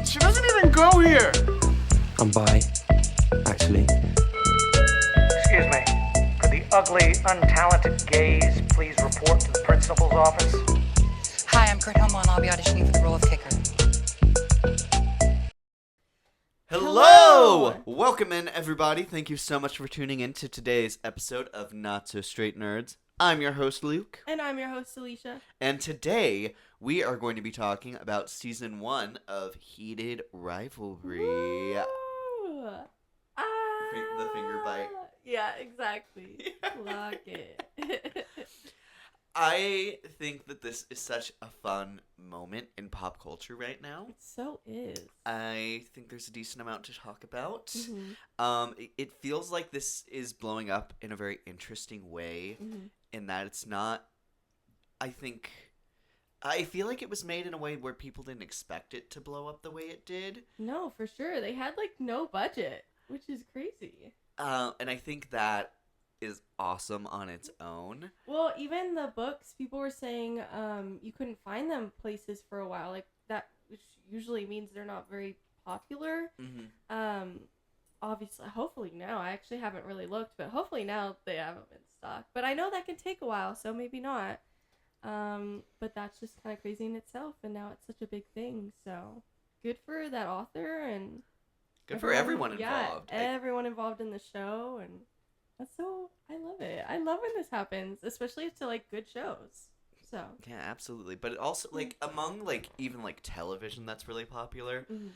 She doesn't even go here. I'm bi, actually. Excuse me. Could the ugly, untalented gays please report to the principal's office? Hi, I'm Kurt Homo, and I'll be auditioning for the role of kicker. Hello! Welcome in, everybody. Thank you so much for tuning in to today's episode of Not So Straight Nerds. I'm your host, Luke. And I'm your host, Alicia. And today, we are going to be talking about Season 1 of Heated Rivalry. Woo! The finger bite. Yeah, exactly. Lock it. I think that this is such a fun moment in pop culture right now. It so is. I think there's a decent amount to talk about. Mm-hmm. It feels like this is blowing up in a very interesting way, Mm-hmm. in that it's not, I feel like it was made in a way where people didn't expect it to blow up the way it did. No, for sure. They had, no budget, which is crazy. And I think that is awesome on its own. Well, even the books, people were saying you couldn't find them places for a while. Like, that, which usually means they're not very popular. Mm-hmm. Obviously, hopefully now. I actually haven't really looked, but hopefully now they have them in stock. But I know that can take a while, so maybe not. But that's just kind of crazy in itself, and now it's such a big thing. So good for that author and Good for everyone involved. Yeah, everyone involved in the show, and I love it. I love when this happens, especially to good shows. So Yeah, absolutely. But it also among even television that's really popular, mm-hmm.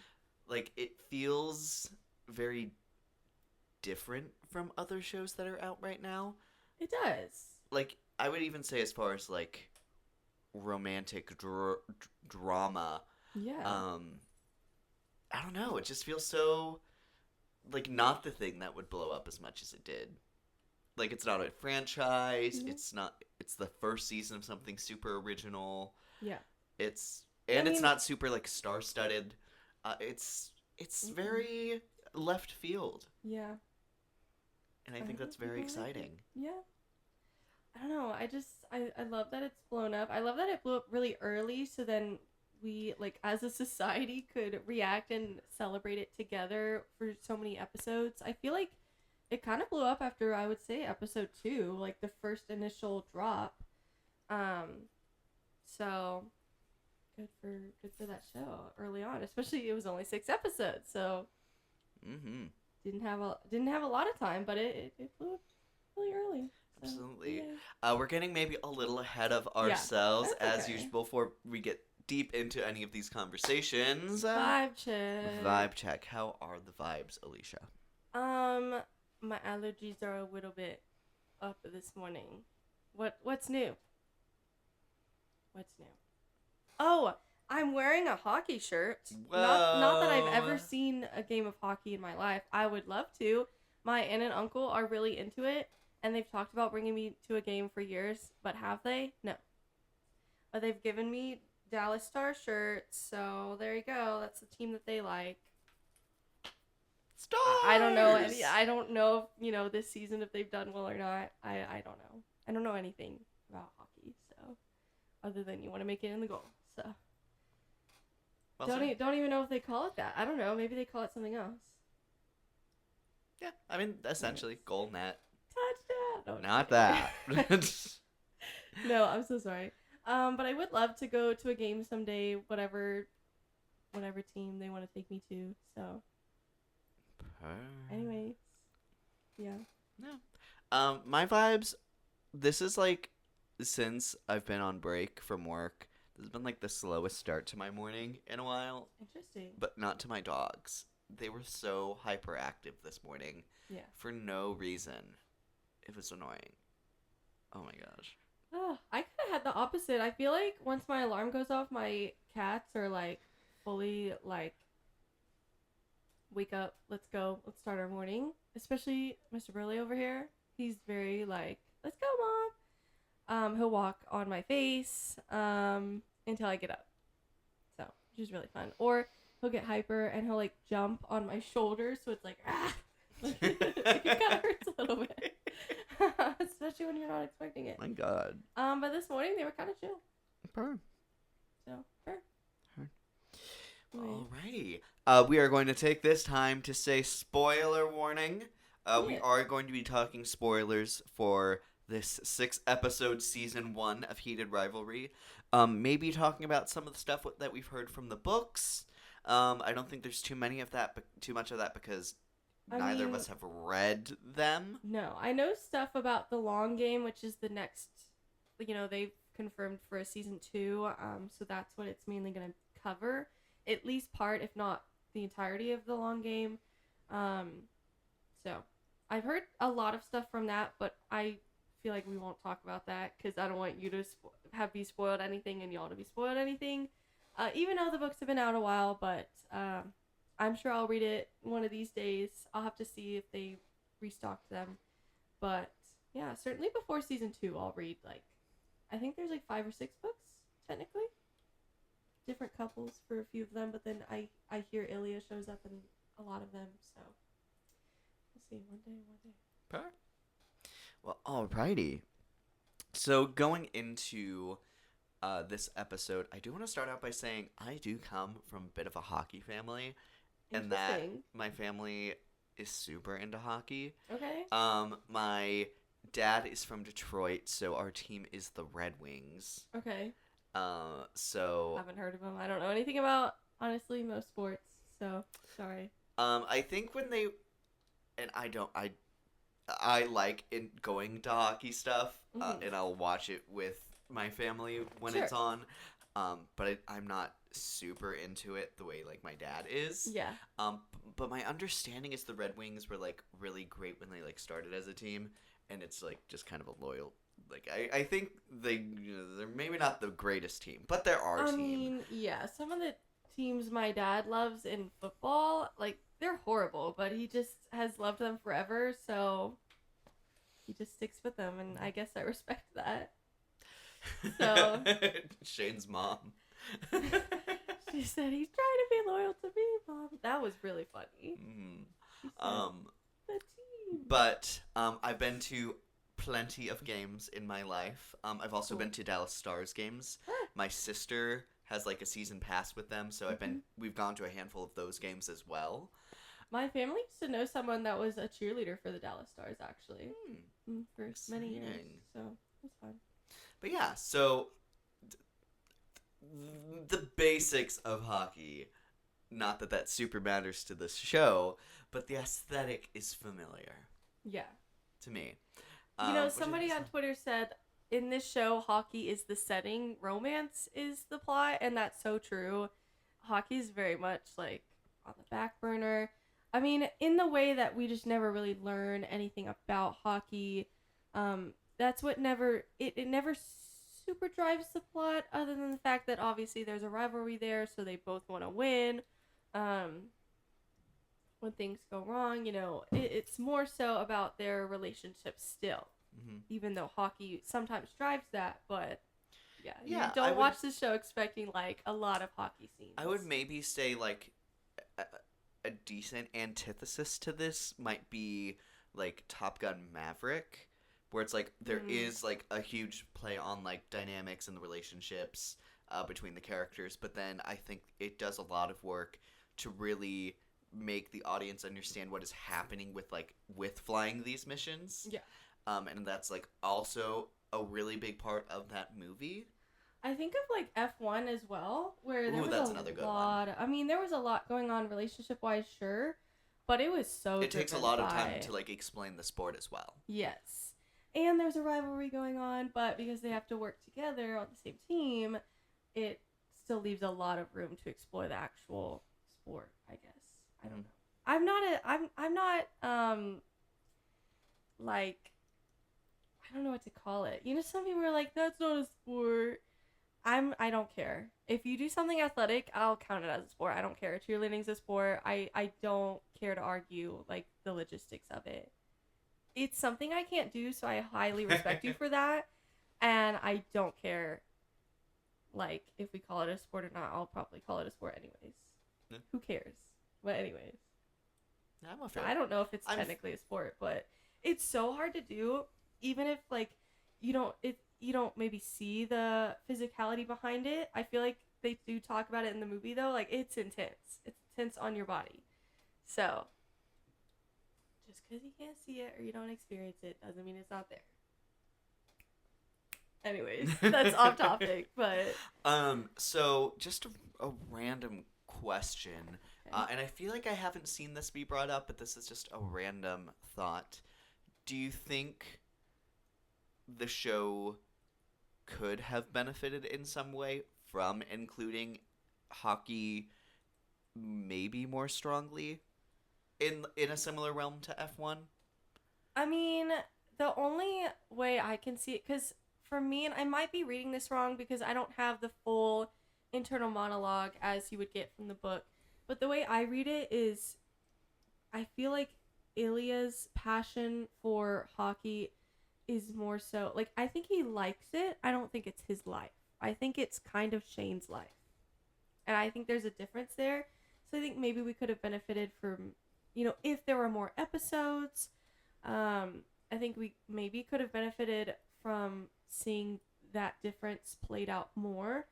it feels very different from other shows that are out right now. It does. I would even say as far as romantic drama. Yeah. I don't know. It just feels so not the thing that would blow up as much as it did. It's not a franchise. Mm-hmm. It's the first season of something super original. Yeah. It's not super star-studded. It's mm-hmm. very left field. Yeah. And I think that's very exciting. Yeah. I don't know. I love that it's blown up. I love that it blew up really early, so then we, as a society, could react and celebrate it together for so many episodes. I feel like it kind of blew up after, I would say, episode 2, the first initial drop. So good for that show early on. Especially it was only 6 episodes, so didn't have a lot of time, but it blew up really early. So, Absolutely. yeah. We're getting maybe a little ahead of ourselves that's as okay. usual before we get deep into any of these conversations. Vibe check. Vibe check. How are the vibes, Alicia? My allergies are a little bit up this morning. What's new? What's new? Oh, I'm wearing a hockey shirt. Whoa. Not that I've ever seen a game of hockey in my life. I would love to. My aunt and uncle are really into it, and they've talked about bringing me to a game for years, but have they? No. But they've given me Dallas Star shirts, so there you go. That's the team that they like. Stars! I don't know. I don't know if, this season if they've done well or not. I don't know. I don't know anything about hockey, so other than you want to make it in the goal. So Well don't even know if they call it that. I don't know. Maybe they call it something else. Yeah, I mean essentially goal net. Touchdown. No, Not that. No, I'm so sorry. But I would love to go to a game someday. Whatever team they want to take me to. So. Anyways, yeah. No. My vibes. This is since I've been on break from work. This has been the slowest start to my morning in a while. Interesting. But not to my dogs. They were so hyperactive this morning. Yeah. For no reason. It was annoying. Oh my gosh. Oh, I kind of had the opposite. I feel like once my alarm goes off, my cats are fully wake up, let's go, let's start our morning. Especially Mr. Burley over here. He's very let's go, Mom. He'll walk on my face until I get up. So, which is really fun. Or he'll get hyper and he'll jump on my shoulders, so it's ah. It kind of hurts a little bit. Especially when you're not expecting it. My God. But this morning they were kind of chill. Purr. So, purr. Alrighty. We are going to take this time to say spoiler warning. We Yeah. are going to be talking spoilers for this 6-episode season 1 of Heated Rivalry. Maybe talking about some of the stuff that we've heard from the books. I don't think there's too much of that because neither of us have read them. No, I know stuff about the long game, which is the next. They've confirmed for a season 2. So that's what it's mainly going to cover, at least part, if not the entirety of the long game. So I've heard a lot of stuff from that, but I feel like we won't talk about that because I don't want you to be spoiled anything and y'all to be spoiled anything. Even though the books have been out a while, but I'm sure I'll read it one of these days. I'll have to see if they restocked them, but yeah, certainly before season 2, I'll read I think there's 5 or 6 books technically. Different couples for a few of them, but then I hear Ilya shows up in a lot of them, so we'll see one day. Okay. Well, alrighty. So going into this episode, I do want to start out by saying I do come from a bit of a hockey family, and that my family is super into hockey. Okay. My dad is from Detroit, so our team is the Red Wings. Okay. So haven't heard of them. I don't know anything about, honestly, most sports, so sorry. I think when they, and I like going to hockey stuff, and I'll watch it with my family when it's on, but I'm not super into it the way my dad is. Yeah. But my understanding is the Red Wings were really great when they started as a team, and it's just kind of a loyal. I think they're maybe not the greatest team, but they're our team. I mean, yeah, some of the teams my dad loves in football, they're horrible, but he just has loved them forever, so he just sticks with them, and I guess I respect that. So Shane's mom. She said he's trying to be loyal to me, Mom. That was really funny. The team. But I've been to plenty of games in my life. I've also been to Dallas Stars games. My sister has a season pass with them, so we've gone to a handful of those games as well. My family used to know someone that was a cheerleader for the Dallas Stars, actually, for many years. So it's fun. But yeah, so the basics of hockey, not that super matters to this show, but the aesthetic is familiar. Yeah. To me. Somebody on Twitter said, in this show, hockey is the setting, romance is the plot, and that's so true. Hockey is very much, on the back burner. I mean, in the way that we just never really learn anything about hockey, that's what it never super drives the plot, other than the fact that obviously there's a rivalry there, so they both want to win. When things go wrong, it's more so about their relationship still. Even though hockey sometimes drives that, but yeah, you don't watch the show expecting a lot of hockey scenes. I would maybe say a decent antithesis to this might be Top Gun Maverick, where it's there is a huge play on dynamics and the relationships between the characters, but then I think it does a lot of work to really make the audience understand what is happening with flying these missions. Yeah. And that's also a really big part of that movie. I think of F1 as well, where there was that's another good lot. I mean, there was a lot going on relationship wise, sure, but it was so. It takes a lot of time to explain the sport as well. Yes, and there's a rivalry going on, but because they have to work together on the same team, it still leaves a lot of room to explore the actual sport. I guess I don't know. I'm not I don't know what to call it. Some people are that's not a sport. I don't care. If you do something athletic, I'll count it as a sport. I don't care. Cheerleading's a sport. I don't care to argue the logistics of it. It's something I can't do, so I highly respect you for that. And I don't care if we call it a sport or not. I'll probably call it a sport anyways. Yeah. Who cares? But anyways. I'm a fan. I don't know if it's technically a sport, but it's so hard to do. Even if you don't maybe see the physicality behind it. I feel like they do talk about it in the movie though. Like it's intense. It's intense on your body. So just because you can't see it or you don't experience it doesn't mean it's not there. Anyways, that's off topic, but So just a random question, Okay. and I feel like I haven't seen this be brought up, but this is just a random thought. Do you think the show could have benefited in some way from including hockey maybe more strongly in a similar realm to F1? I mean, the only way I can see it, because for me, and I might be reading this wrong because I don't have the full internal monologue as you would get from the book, but the way I read it is I feel like Ilya's passion for hockey is more so, like, I think he likes it. I don't think it's his life. I think it's kind of Shane's life. And I think there's a difference there. So I think maybe we could have benefited from, if there were more episodes. I think we maybe could have benefited from seeing that difference played out more.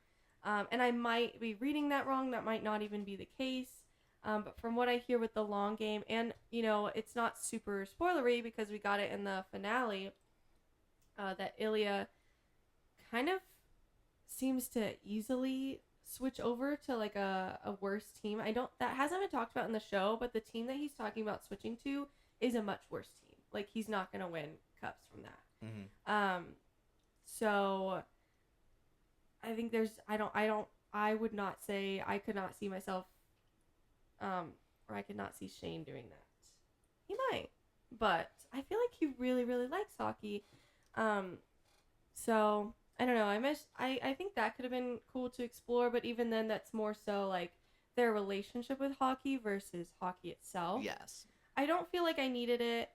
And I might be reading that wrong. That might not even be the case. But from what I hear with the long game, and, it's not super spoilery because we got it in the finale, that Ilya kind of seems to easily switch over to like a worse team. That hasn't been talked about in the show, but the team that he's talking about switching to is a much worse team. Like he's not gonna win cups from that. Mm-hmm. So I think I would not say I could not see myself, or I could not see Shane doing that. He might, but I feel like he really, really likes hockey. So I don't know. I think that could have been cool to explore, but even then, that's more so like their relationship with hockey versus hockey itself. Yes. I don't feel like I needed it.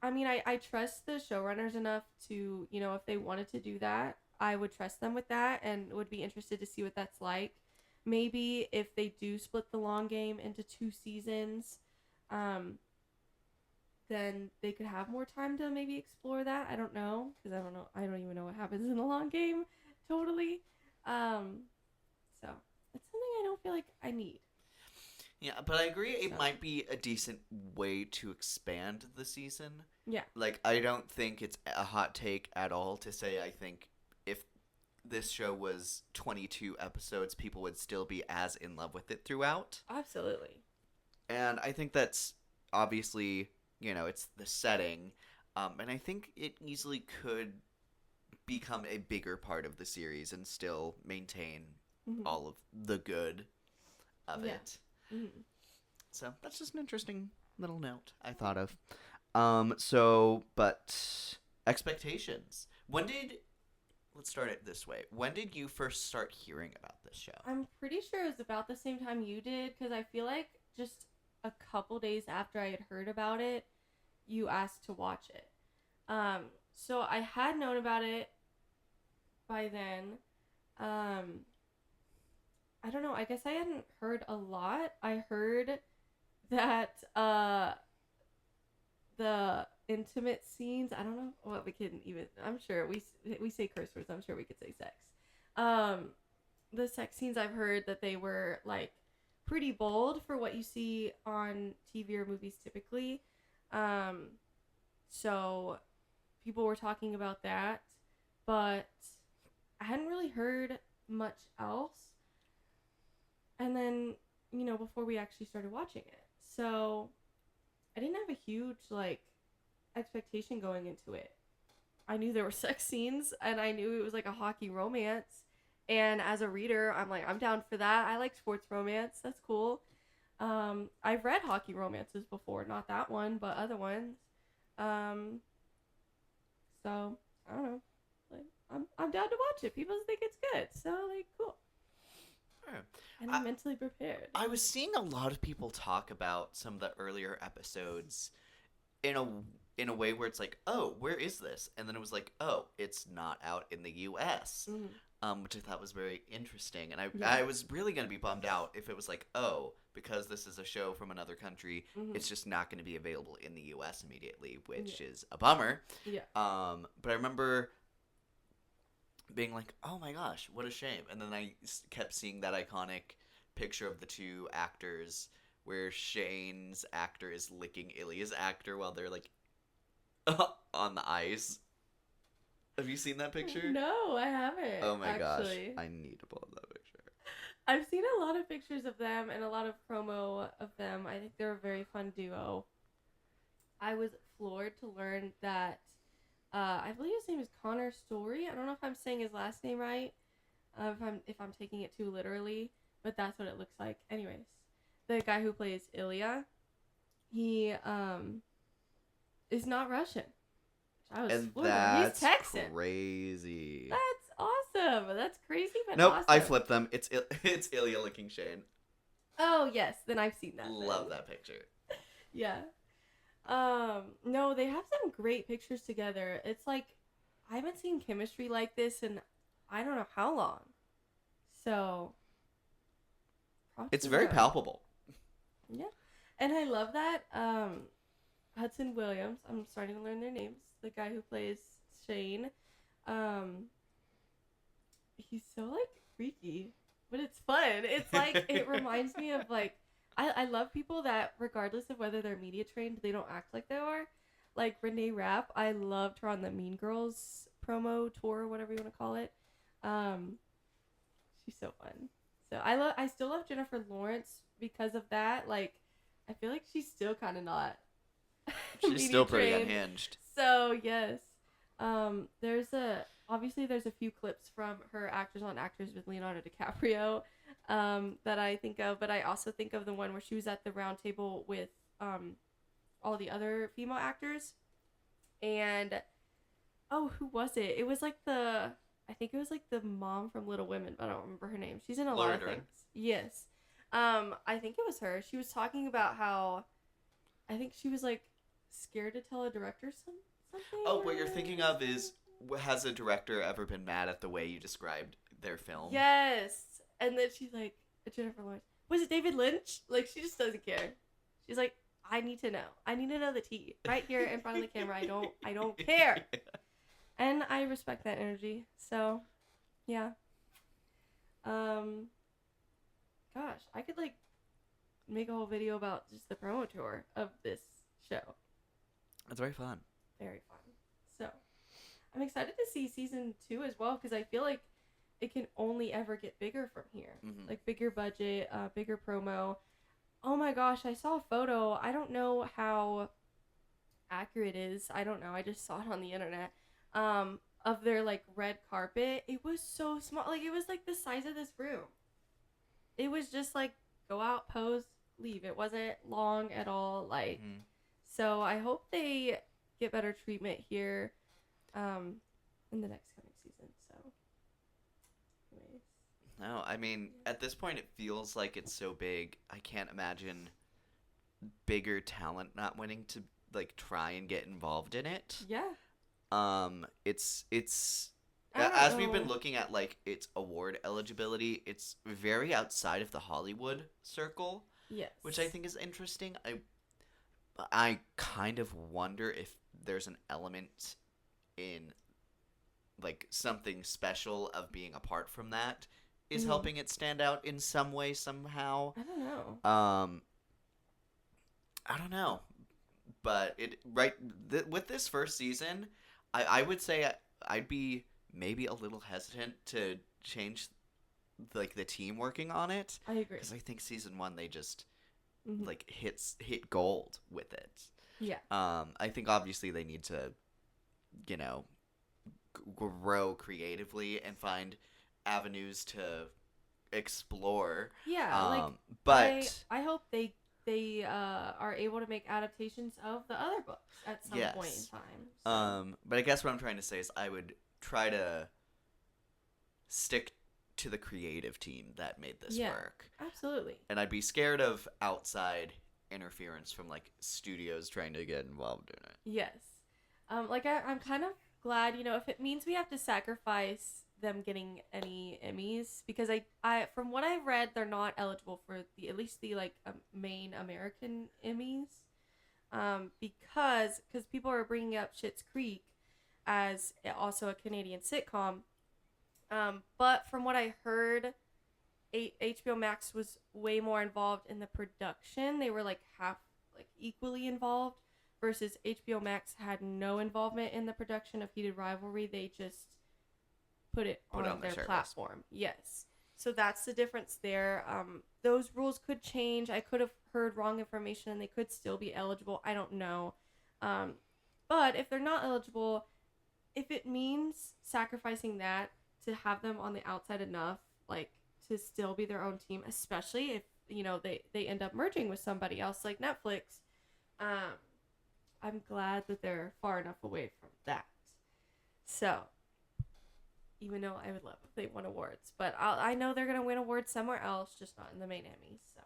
I mean, I trust the showrunners enough to, if they wanted to do that, I would trust them with that and would be interested to see what that's like. Maybe if they do split the long game into 2 seasons, then they could have more time to maybe explore that. I don't know, because I don't know. I don't even know what happens in the long game, totally. So it's something I don't feel like I need. Yeah, but I agree it So. might be a decent way to expand the season. Yeah. Like, I don't think it's a hot take at all to say I think if this show was 22 episodes, people would still be as in love with it throughout. Absolutely. And I think that's obviously, it's the setting. And I think it easily could become a bigger part of the series and still maintain Mm-hmm. all of the good of Yeah. it. Mm-hmm. So that's just an interesting little note I thought of. But expectations. Let's start it this way. When did you first start hearing about this show? I'm pretty sure it was about the same time you did, because I feel like just a couple days after I had heard about it, you asked to watch it. So I had known about it by then. I don't know. I guess I hadn't heard a lot. I heard that the intimate scenes. I don't know what we can even. I'm sure we say curse words. I'm sure we could say sex. The sex scenes, I've heard that they were like pretty bold for what you see on TV or movies typically. So people were talking about that, but I hadn't really heard much else. And then, before we actually started watching it. So I didn't have a huge, expectation going into it. I knew there were sex scenes, and I knew it was, a hockey romance. And as a reader, I'm like, I'm down for that. I like sports romance. That's cool. I've read hockey romances before. Not that one, but other ones. So, I don't know. I'm down to watch it. People think it's good. So, cool. And I'm mentally prepared. I was seeing a lot of people talk about some of the earlier episodes in a in a way where it's like, oh, where is this? And then it was like, oh, it's not out in the U.S., which I thought was very interesting. And I was really going to be bummed out if it was like, oh, because this is a show from another country, it's just not going to be available in the U.S. immediately, which is a bummer. Yeah. But I remember being like, oh my gosh, what a shame. And then I kept seeing that iconic picture of the two actors where Shane's actor is licking Ilya's actor while they're like on the ice. Have you seen that picture? No, I haven't. Oh my actually. gosh. I need to pull up that picture. I've seen a lot of pictures of them and a lot of promo of them. I think they're a very fun duo. I was floored to learn that I believe his name is Connor Story. I don't know if I'm saying his last name right. If I'm taking it too literally, but that's what it looks like. Anyways, the guy who plays Ilya, he is not Russian. I was floored. That's He's Texan. crazy. That's awesome. That's crazy, but Nope, awesome. I flipped them. It's Ilya licking Shane. Oh yes, then I've seen that. Love that picture. Yeah. No, they have some great pictures together. It's like I haven't seen chemistry like this in I don't know how long. So props It's to very them. palpable. Yeah. And I love that Hudson Williams, I'm starting to learn their names, the guy who plays Shane. He's so like freaky, but it's fun. It's like it reminds me of like I love people that regardless of whether they're media trained, they don't act like they are. Like Renee Rapp, I loved her on the Mean Girls promo tour, whatever you want to call it. She's so fun. So I still love Jennifer Lawrence because of that. Like I feel like she's still kind of not. She's media still pretty trained. unhinged. So yes, there's a few clips from her Actors on Actors with Leonardo DiCaprio that I think of, but I also think of the one where she was at the round table with all the other female actors, and who was it? It was like I think it was like the mom from Little Women, but I don't remember her name. She's in a lot of things. Yes, I think it was her. She was talking about how I think she was like scared to tell a director something. Oh, what you're thinking of is, has a director ever been mad at the way you described their film? Yes. And then she's like, Jennifer Lawrence, was it David Lynch? Like, she just doesn't care. She's like, I need to know. I need to know the tea. Right here in front of the camera. I don't care. And I respect that energy. So, yeah. Gosh, I could, like, make a whole video about just the promo tour of this show. It's very fun. Very fun. So, I'm excited to see season 2 as well, because I feel like it can only ever get bigger from here. Mm-hmm. Like, bigger budget, bigger promo. Oh my gosh, I saw a photo. I don't know how accurate it is. I don't know. I just saw it on the internet. Of their, like, red carpet. It was so small. Like, it was, like, the size of this room. It was just, like, go out, pose, leave. It wasn't long at all. Like, so I hope they get better treatment here in the next coming season. So, anyways. No, I mean, at this point, it feels like it's so big. I can't imagine bigger talent not wanting to, like, try and get involved in it. Yeah. It's I don't as we've know. been looking at, like, its award eligibility, it's very outside of the Hollywood circle, Yes. which I think is interesting. I kind of wonder if there's an element in, like, something special of being apart from that is helping it stand out in some way, somehow. I don't know. I don't know, but with this first season, I would say I'd be maybe a little hesitant to change, like, the team working on it, I agree. because I think season 1 they just like hit gold with it. Yeah. I think obviously they need to, grow creatively and find avenues to explore. Yeah. But I hope they are able to make adaptations of the other books at some point in Yes. time. So. But I guess what I'm trying to say is I would try to stick to the creative team that made this Yeah. work. Absolutely. And I'd be scared of outside interference from like studios trying to get involved in it. Yes. I'm kind of glad, if it means we have to sacrifice them getting any Emmys, because I from what I've read, they're not eligible for at least the main American Emmys, because people are bringing up Schitt's Creek as also a Canadian sitcom, but from what I heard, HBO Max was way more involved in the production. They were equally involved, versus HBO Max had no involvement in the production of Heated Rivalry. They just put it on their service. platform. Yes. So that's the difference there. Those rules could change. I could have heard wrong information and they could still be eligible. I don't know. But if they're not eligible, if it means sacrificing that to have them on the outside enough, to still be their own team, especially if, they end up merging with somebody else like Netflix, I'm glad that they're far enough away from that. So, even though I would love if they won awards, but I know they're going to win awards somewhere else, just not in the main Emmys. So,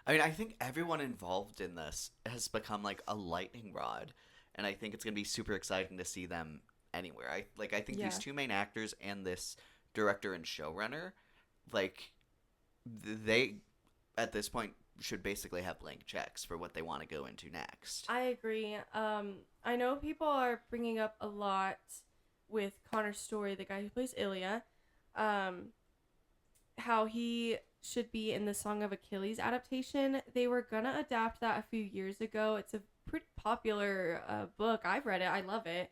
I mean, I think everyone involved in this has become like a lightning rod, and I think it's going to be super exciting to see them anywhere. I think these two main actors and this director and showrunner, they at this point should basically have blank checks for what they want to go into next. I agree. I know people are bringing up a lot with Connor Story, the guy who plays Ilya, how he should be in the Song of Achilles adaptation. They were gonna adapt that a few years ago. It's a pretty popular book. I've read it. I love it.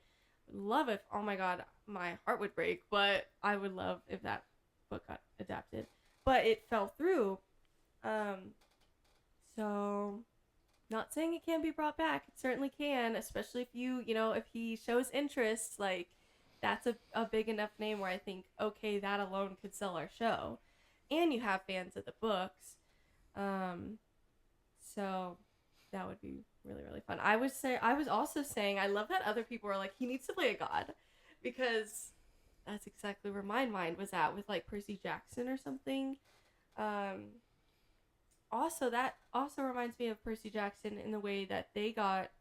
Love it. Oh my god, my heart would break, but I would love if that book got adapted. But it fell through. So, not saying it can't be brought back. It certainly can, especially if if he shows interest. That's a big enough name where I think, okay, that alone could sell our show. And you have fans of the books. So, that would be really, really fun. I was also saying, I love that other people were like, he needs to play a god. Because that's exactly where my mind was at with, Percy Jackson or something. That also reminds me of Percy Jackson in the way that they got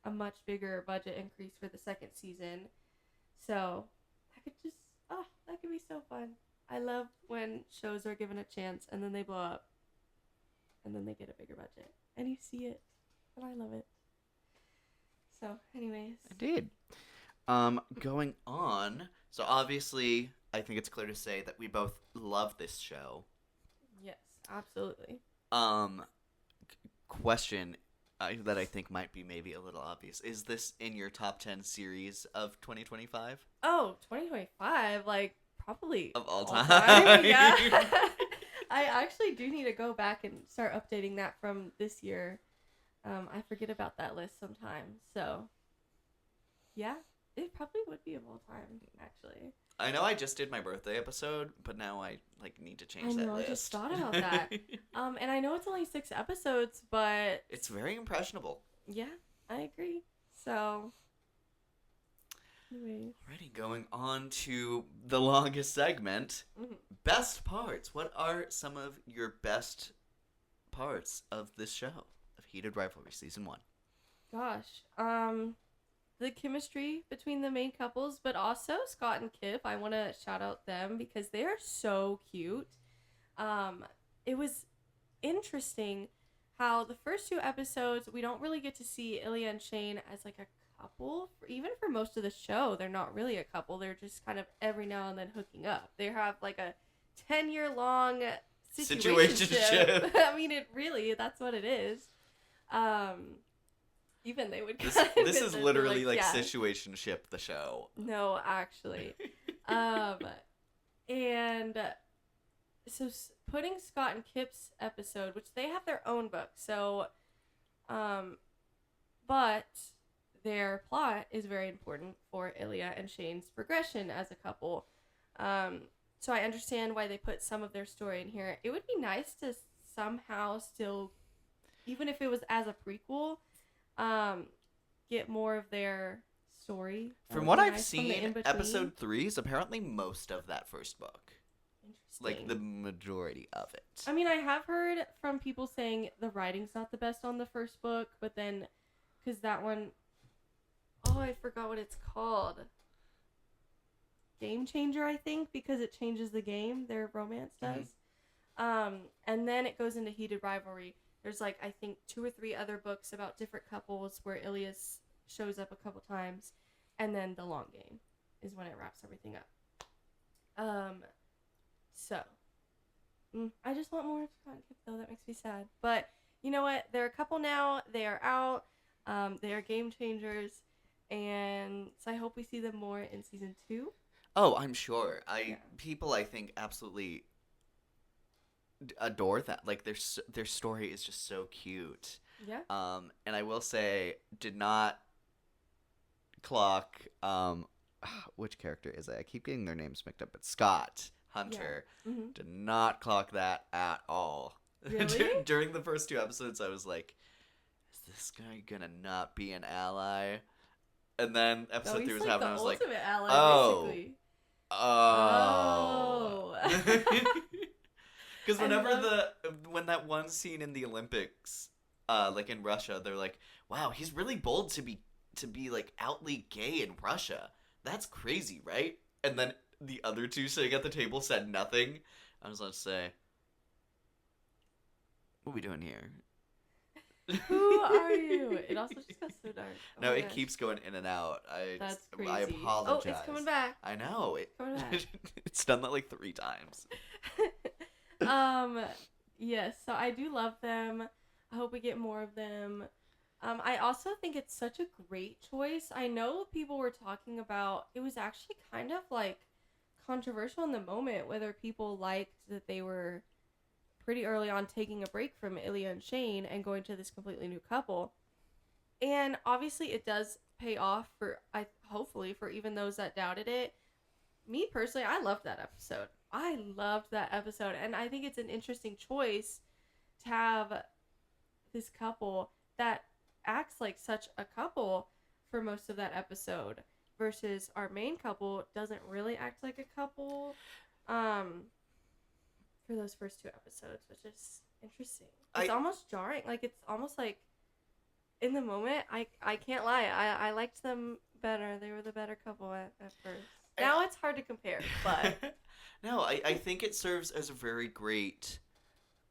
a much bigger budget increase for the second season. So, that could be so fun. I love when shows are given a chance and then they blow up. And then they get a bigger budget. And you see it. And I love it. So, anyways. Indeed. Going on. So, obviously, I think it's clear to say that we both love this show. Yes, absolutely. Question that I think might be maybe a little obvious. Is this in your top 10 series of 2025? Oh, 2025, probably of all time. Yeah. I actually do need to go back and start updating that from this year. I forget about that list sometimes. So, yeah, it probably would be of all time, actually. I know I just did my birthday episode, but now I need to change that list. I just thought about that. And I know it's only 6 episodes, but it's very impressionable. Yeah, I agree. So, anyways. Alrighty, going on to the longest segment. Mm-hmm. Best parts. What are some of your best parts of this show, of Heated Rivalry Season 1? Gosh, the chemistry between the main couples, but also Scott and Kip. I want to shout out them because they are so cute. It was interesting how the first 2 episodes, we don't really get to see Ilya and Shane as a couple. Even for most of the show, they're not really a couple. They're just kind of every now and then hooking up. They have a 10-year-long situationship. I mean, that's what it is. Even they would this is literally situationship the show. No, actually. And so putting Scott and Kip's episode, which they have their own book, so but their plot is very important for Ilya and Shane's progression as a couple. So I understand why they put some of their story in here. It would be nice to somehow still, even if it was as a prequel, get more of their story. From what I've seen, episode 3 is apparently most of that first book. Interesting. like the majority of it. I mean, I have heard from people saying the writing's not the best on the first book, but then, because that one, oh, I forgot what it's called. Game Changer, I think, because it changes the game. Their romance does. And then it goes into Heated Rivalry. There's like, I think 2 or 3 other books about different couples where Ilias shows up a couple times, and then the long game is when it wraps everything up. So I just want more content, though. That makes me sad. But you know what? They're a couple now. They are out. They are game changers, and so I hope we see them more in season 2. Oh, I'm sure. People, I think, absolutely adore that. Like their story is just so cute. Yeah. And I will say, did not clock which character is it? I keep getting their names mixed up, but Scott Hunter did not clock that at all. Really? During the first 2 episodes, I was like, is this guy gonna not be an ally? And then episode 3 was happening, I was like, ally, oh. basically. Oh. Because when that one scene in the Olympics, like in Russia, they're like, wow, he's really bold to be like outly gay in Russia. That's crazy, right? And then the other 2 sitting at the table said nothing. I was going to say, what are we doing here? Who are you? It also just got so dark. Oh No, my it gosh. keeps going in and out. That's crazy. I apologize. Oh, it's coming back. I know. Coming back. It's done that like 3 times. Yes, so I do love them. I hope we get more of them. I also think it's such a great choice. I know people were talking about, it was actually kind of like controversial in the moment whether people liked that they were pretty early on taking a break from Ilya and Shane and going to this completely new couple. And obviously it does pay off hopefully for even those that doubted it. Me personally, I loved that episode. And I think it's an interesting choice to have this couple that acts like such a couple for most of that episode versus our main couple doesn't really act like a couple for those first 2 episodes, which is interesting. It's almost jarring. Like, it's almost like in the moment, I can't lie, I liked them better. They were the better couple at first. Now it's hard to compare, but no, I think it serves as a very great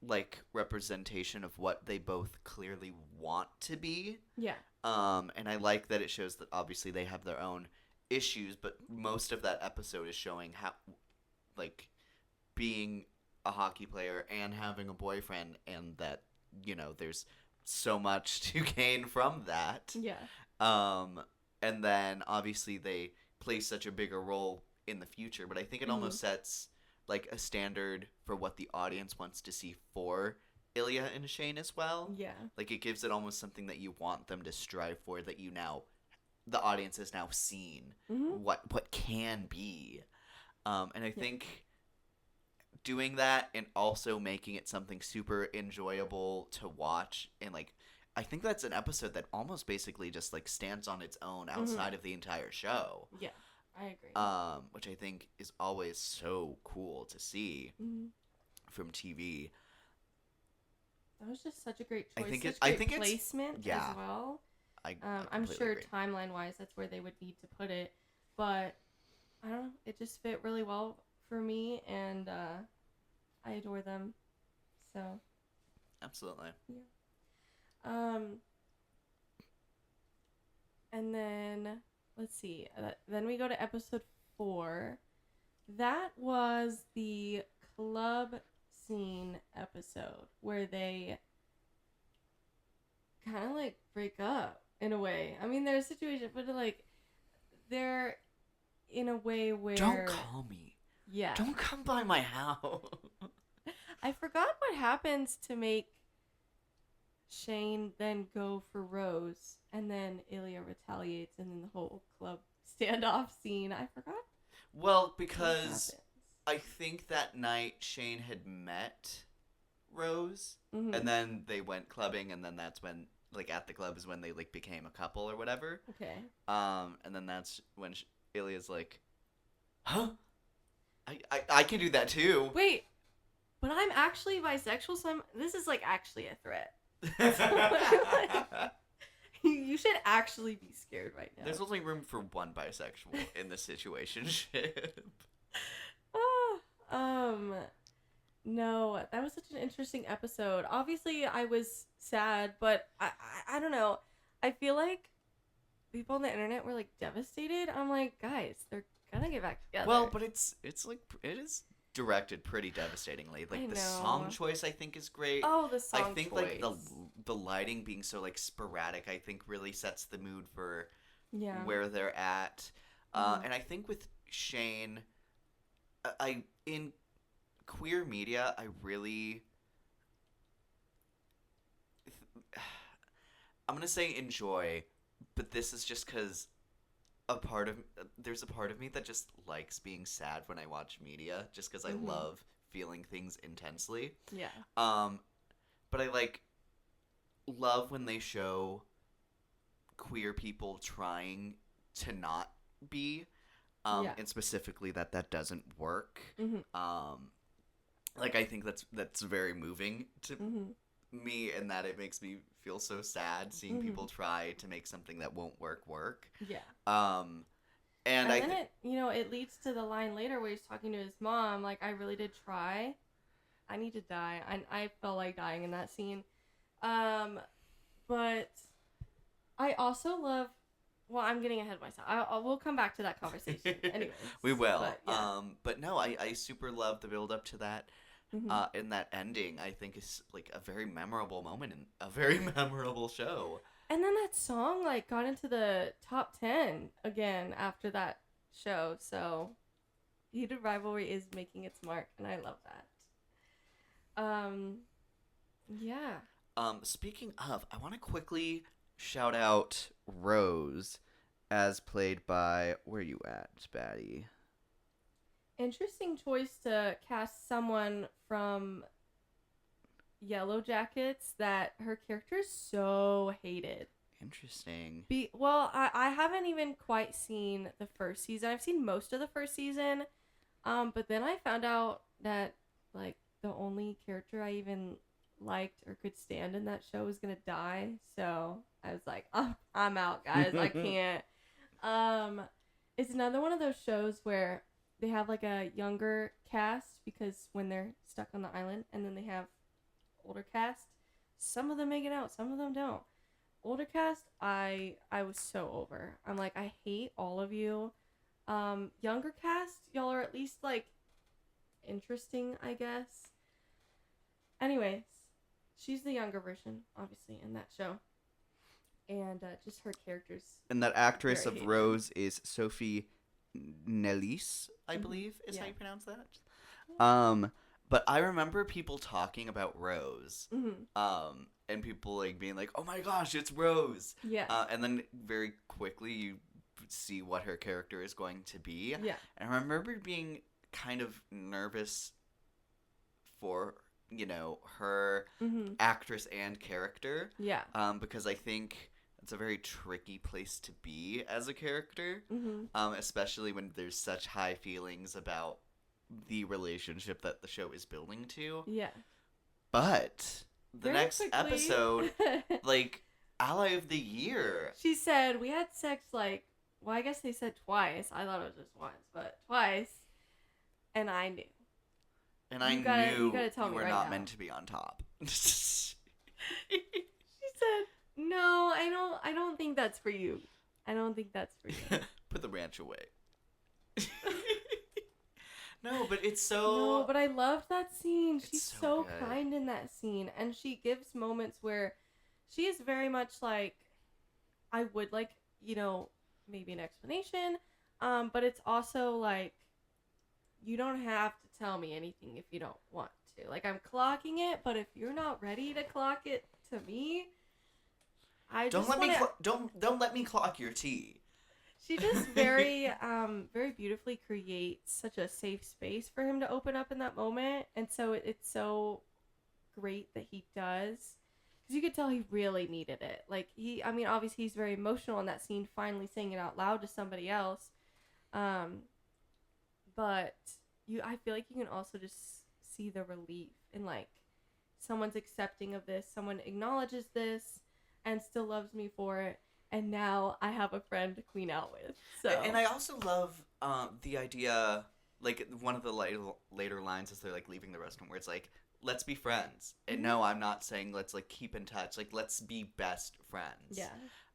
like representation of what they both clearly want to be. Yeah. And I like that it shows that obviously they have their own issues, but most of that episode is showing how like being a hockey player and having a boyfriend, and that, you know, there's so much to gain from that. Yeah. And then obviously they play such a bigger role in the future, but I think it almost sets like a standard for what the audience wants to see for Ilya and Shane as well. Yeah. Like, it gives it almost something that you want them to strive for, that the audience has now seen what can be. And I think doing that and also making it something super enjoyable to watch, and like, I think that's an episode that almost basically just like stands on its own outside of the entire show. Yeah, I agree. Which I think is always so cool to see from TV. That was just such a great choice. I think placement as well. I'm sure timeline wise that's where they would need to put it, but I don't know, it just fit really well for me, and I adore them. So absolutely. Yeah. And then let's see. Then we go to episode 4. That was the club scene episode where they kind of like break up in a way. I mean, there's a situation, but like they're in a way where don't call me. Yeah. Don't come by my house. I forgot what happens to make Shane then go for Rose, and then Ilya retaliates, and then the whole club standoff scene. I forgot. Well, because I think that night Shane had met Rose, and then they went clubbing, and then that's when, like, at the club is when they, like, became a couple or whatever. Okay. And then that's when Ilya's like, huh? I can do that too. Wait, but I'm actually bisexual, so this is like actually a threat. You should actually be scared right now. There's only room for one bisexual in the situationship. No, that was such an interesting episode. Obviously, I was sad, but I don't know. I feel like people on the internet were like devastated. I'm like, guys, they're gonna get back together. Well, but it's like it is directed pretty devastatingly. Like I the know. song choice, I think, is great. Oh, the song I think choice. like the lighting being so like sporadic, I think really sets the mood for where they're at. And I think with Shane, I in queer media, I really I'm gonna say enjoy, but this is just because there's a part of me that just likes being sad when I watch media, just because I love feeling things intensely. Yeah. But I love when they show queer people trying to not be, and specifically that doesn't work. I think that's very moving to me, and that it makes me feel so sad seeing people try to make something that won't work. Yeah. And then it leads to the line later where he's talking to his mom, like, I really did try. I need to die. I felt like dying in that scene. But I also love, well, I'm getting ahead of myself. We'll come back to that conversation anyways. We will. But, yeah. But no, I super love the build up to that. And that ending, I think, is like a very memorable moment in a very memorable show. And then that song like got into the top 10 again after that show. So Heated Rivalry is making its mark, and I love that. Yeah. Speaking of, I want to quickly shout out Rose, as played by, where you at, Spatty? Interesting choice to cast someone from Yellow Jackets that her character is so hated. Interesting. I haven't even quite seen the first season. I've seen most of the first season, but then I found out that like the only character I even liked or could stand in that show was gonna die. So I was like, oh, I'm out, guys. I can't. It's another one of those shows where they have like a younger cast because when they're stuck on the island, and then they have older cast. Some of them make it out, some of them don't. Older cast, I was so over. I'm like, I hate all of you. Younger cast, y'all are at least like interesting, I guess. Anyways, she's the younger version, obviously, in that show. And just her characters. And that actress of hated. Rose is Sophie Nellis, I believe is how you pronounce that. But I remember people talking about Rose, and people like being like, "Oh my gosh, it's Rose!" Yeah. And then very quickly you see what her character is going to be. Yeah. And I remember being kind of nervous for her actress and character. Yeah. Because I think it's a very tricky place to be as a character, especially when there's such high feelings about the relationship that the show is building to. Yeah. But the Very next quickly. episode, like, Ally of the Year. She said, we had sex like, well, I guess they said twice. I thought it was just once, but twice. And I knew. And I knew you were not meant to be on top. She said, no, I don't think that's for you. I don't think that's for you. Put the ranch away. No, but it's so... No, but I loved that scene. She's so good. kind in that scene. And she gives moments where she is very much like, I would like, maybe an explanation. But it's also like, you don't have to tell me anything if you don't want to. Like, I'm clocking it, but if you're not ready to clock it to me, Don't let me clock your tea. She just very beautifully creates such a safe space for him to open up in that moment. And so it's so great that he does. Because you could tell he really needed it. Like, obviously he's very emotional in that scene, finally saying it out loud to somebody else. But I feel like you can also just see the relief in like someone's accepting of this, someone acknowledges this and still loves me for it, and now I have a friend to queen out with. So And I also love the idea, like one of the later lines as they're like leaving the restaurant, where it's like, let's be friends. And no, I'm not saying let's like keep in touch. Like, let's be best friends. yeah.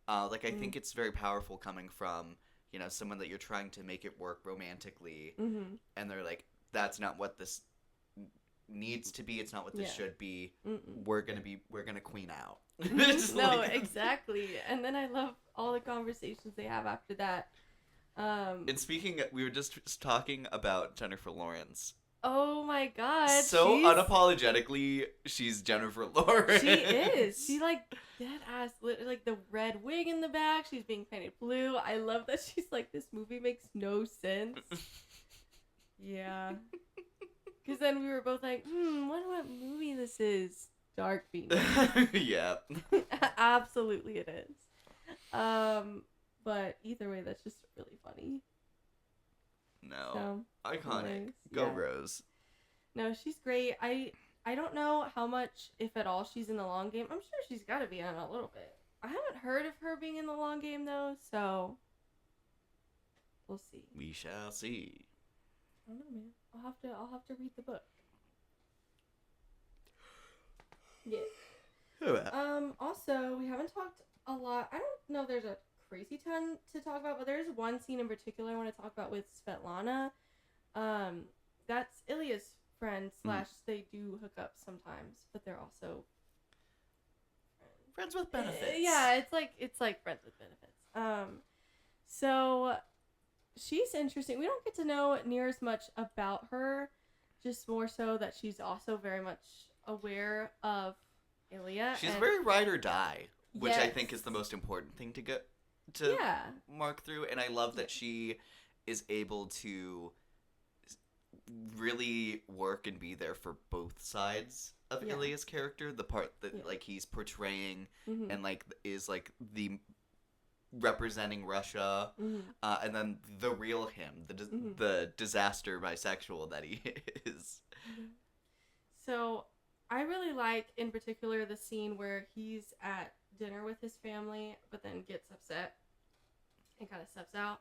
Like I think it's very powerful coming from, you know, someone that you're trying to make it work romantically, and they're like, that's not what this needs to be. It's not what this should be. We're gonna queen out. No, exactly. And then I love all the conversations they have after that. And speaking, we were just talking about Jennifer Lawrence. Oh my god. So unapologetically, she's Jennifer Lawrence. She is. She like dead ass, like the red wig in the back. She's being painted blue. I love that she's like, this movie makes no sense. Yeah. Because then we were both like, wonder what movie this is. Dark Phoenix. Yeah. Absolutely it is. But either way, that's just really funny. No. So, Iconic. anyways, Go yeah. Rose. No, she's great. I don't know how much, if at all, she's in the long game. I'm sure she's got to be in a little bit. I haven't heard of her being in the long game though, so we'll see. We shall see. I don't know, man. I'll have to read the book. Yeah. Also, we haven't talked a lot. I don't know if there's a crazy ton to talk about, but there's one scene in particular I want to talk about with Svetlana. That's Ilya's friend / they do hook up sometimes, but they're also Friends with benefits. Yeah, it's like friends with benefits. So she's interesting. We don't get to know near as much about her, just more so that she's also very much aware of Ilya. She's very ride or die, which I think Yes. is the most important thing to get to mark through. And I love that she is able to really work and be there for both sides of Ilya's character. The part that like he's portraying and like is like the representing Russia, and then the real him, the disaster bisexual that he is. So I really like, in particular, the scene where he's at dinner with his family, but then gets upset and kind of steps out.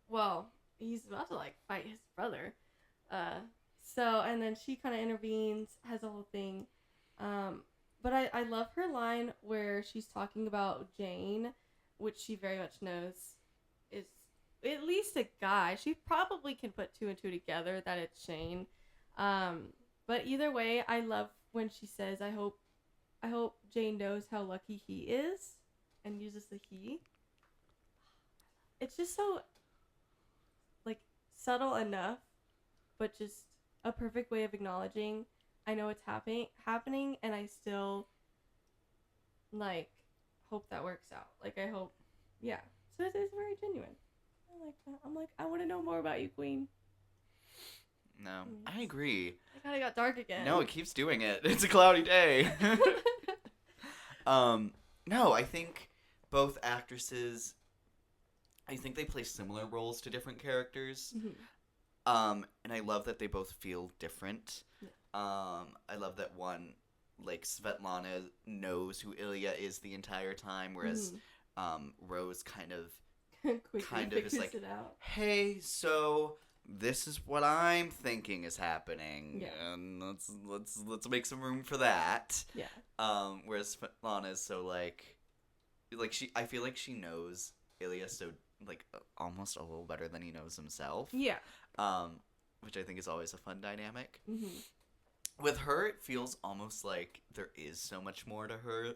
Well, he's about to like fight his brother. And then she kind of intervenes, has a whole thing. But I love her line where she's talking about Jane, which she very much knows is at least a guy. She probably can put 2 and 2 together that it's Shane. But either way, I love when she says, I hope Jane knows how lucky he is, and uses the he. It's just so like subtle enough, but just a perfect way of acknowledging I know it's happening, and I still like hope that works out. Like I hope, yeah. So it's very genuine. I like that. I'm like, I want to know more about you, Queen. No, I agree. It kind of got dark again. No, it keeps doing it. It's a cloudy day. No, I think both actresses, I think they play similar roles to different characters. And I love that they both feel different. I love that one, like, Svetlana knows who Ilya is the entire time, whereas Rose kind of is like, hey, so this is what I'm thinking is happening, and let's make some room for that. Yeah. Whereas Svetlana is so like I feel like she knows Ilya so like almost a little better than he knows himself. Yeah. Which I think is always a fun dynamic. With her, it feels almost like there is so much more to her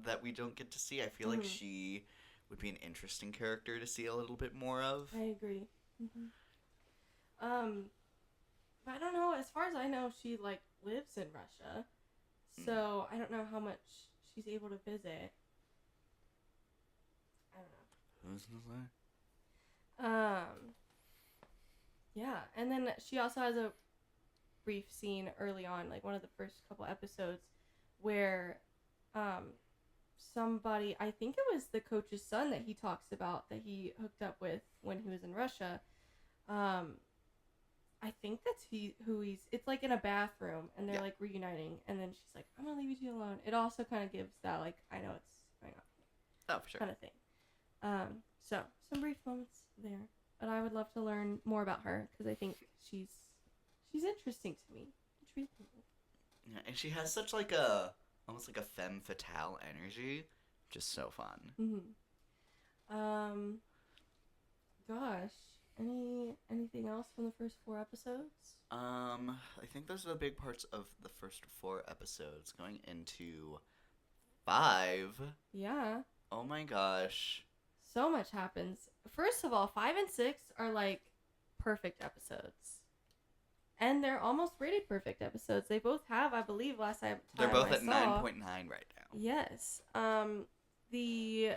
that we don't get to see. I feel like she would be an interesting character to see a little bit more of. I agree. But I don't know. As far as I know, she like lives in Russia, so I don't know how much she's able to visit. I don't know. Who's to say? Yeah, and then she also has a brief scene early on, like one of the first couple episodes, where somebody, I think it was the coach's son that he talks about that he hooked up with when he was in Russia, I think that's who he's. It's like in a bathroom, and they're Yeah. like reuniting, and then she's like, "I'm gonna leave you two alone." It also kind of gives that like, I know it's going on Oh, for sure. kind of thing. So some brief moments there, but I would love to learn more about her because I think she's interesting to me. Intriguing. Yeah, and she has such almost like a femme fatale energy. Just so fun. Mm-hmm. Gosh, anything else from the first 4 episodes? I think those are the big parts of the first 4 episodes. Going into 5. Yeah. Oh my gosh. So much happens. First of all, 5 and 6 are like perfect episodes. And they're almost rated perfect episodes. They both have, I believe, last time They're both I at saw, 9.9 right now. Yes. The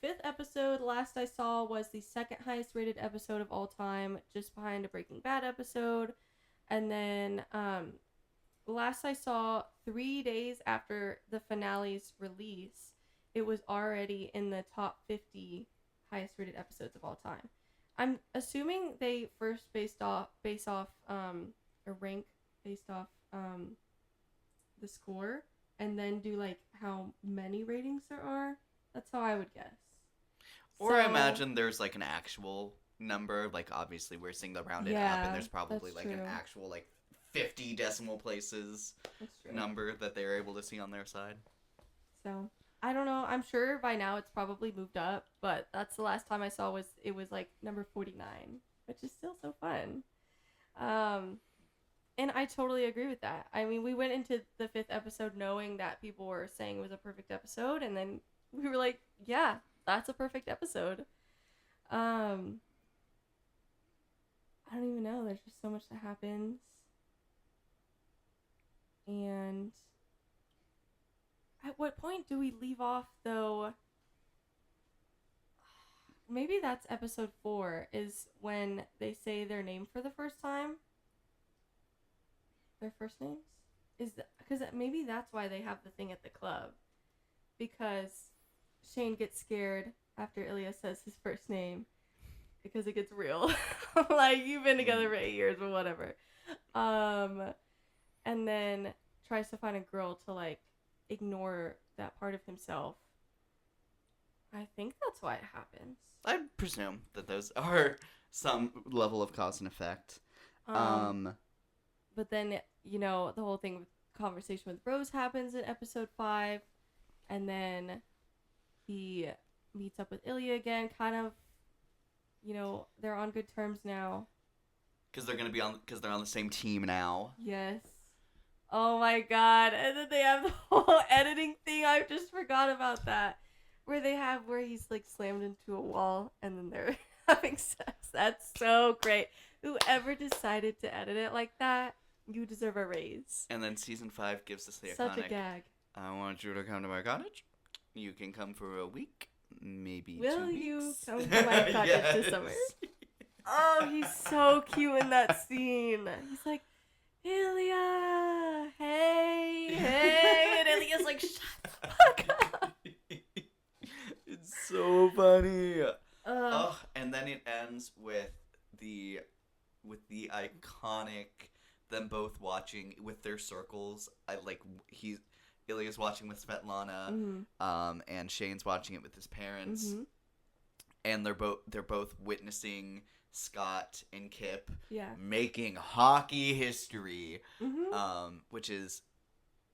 5th episode last I saw was the second highest rated episode of all time, just behind a Breaking Bad episode. And then last I saw, 3 days after the finale's release, it was already in the top 50 highest rated episodes of all time. I'm assuming they first base off a rank based off the score, and then do like how many ratings there are. That's how I would guess. Or I imagine there's like an actual number. Like obviously we're seeing the rounded up, and there's probably that's like an true. actual like 50 decimal places That's true. number that they're able to see on their side. So I don't know. I'm sure by now it's probably moved up, but that's the last time I saw was like number 49, which is still so fun. And I totally agree with that. I mean, we went into the 5th episode knowing that people were saying it was a perfect episode, and then we were like, yeah, that's a perfect episode. I don't even know. There's just so much that happens. And at what point do we leave off, though? Maybe that's episode 4, is when they say their name for the first time. Their first names? Because maybe that's why they have the thing at the club. Because Shane gets scared after Ilya says his first name. Because it gets real. Like, you've been together for 8 years, but whatever. And then tries to find a girl to, like, ignore that part of himself. I think that's why it happens. I presume that those are some level of cause and effect. But then, you know, the whole thing with conversation with Rose happens in episode 5. And then he meets up with Ilya again, kind of, you know, they're on good terms now. Because they're on the same team now. Yes. Oh my god. And then they have the whole editing thing. I just forgot about that. Where he's like slammed into a wall and then they're having sex. That's so great. Whoever decided to edit it like that, you deserve a raise. And then season 5 gives us the Such iconic, a gag. I want you to come to my cottage. You can come for a week, maybe 2 Will weeks. you come to my cottage this summer? Oh, he's so cute in that scene. He's like, Ilya, hey. And Ilya's like, shut the fuck up. It's so funny. And then it ends with the iconic them both watching with their circles. Ilya's watching with Svetlana, and Shane's watching it with his parents, and they're both witnessing Scott and Kip making hockey history, which is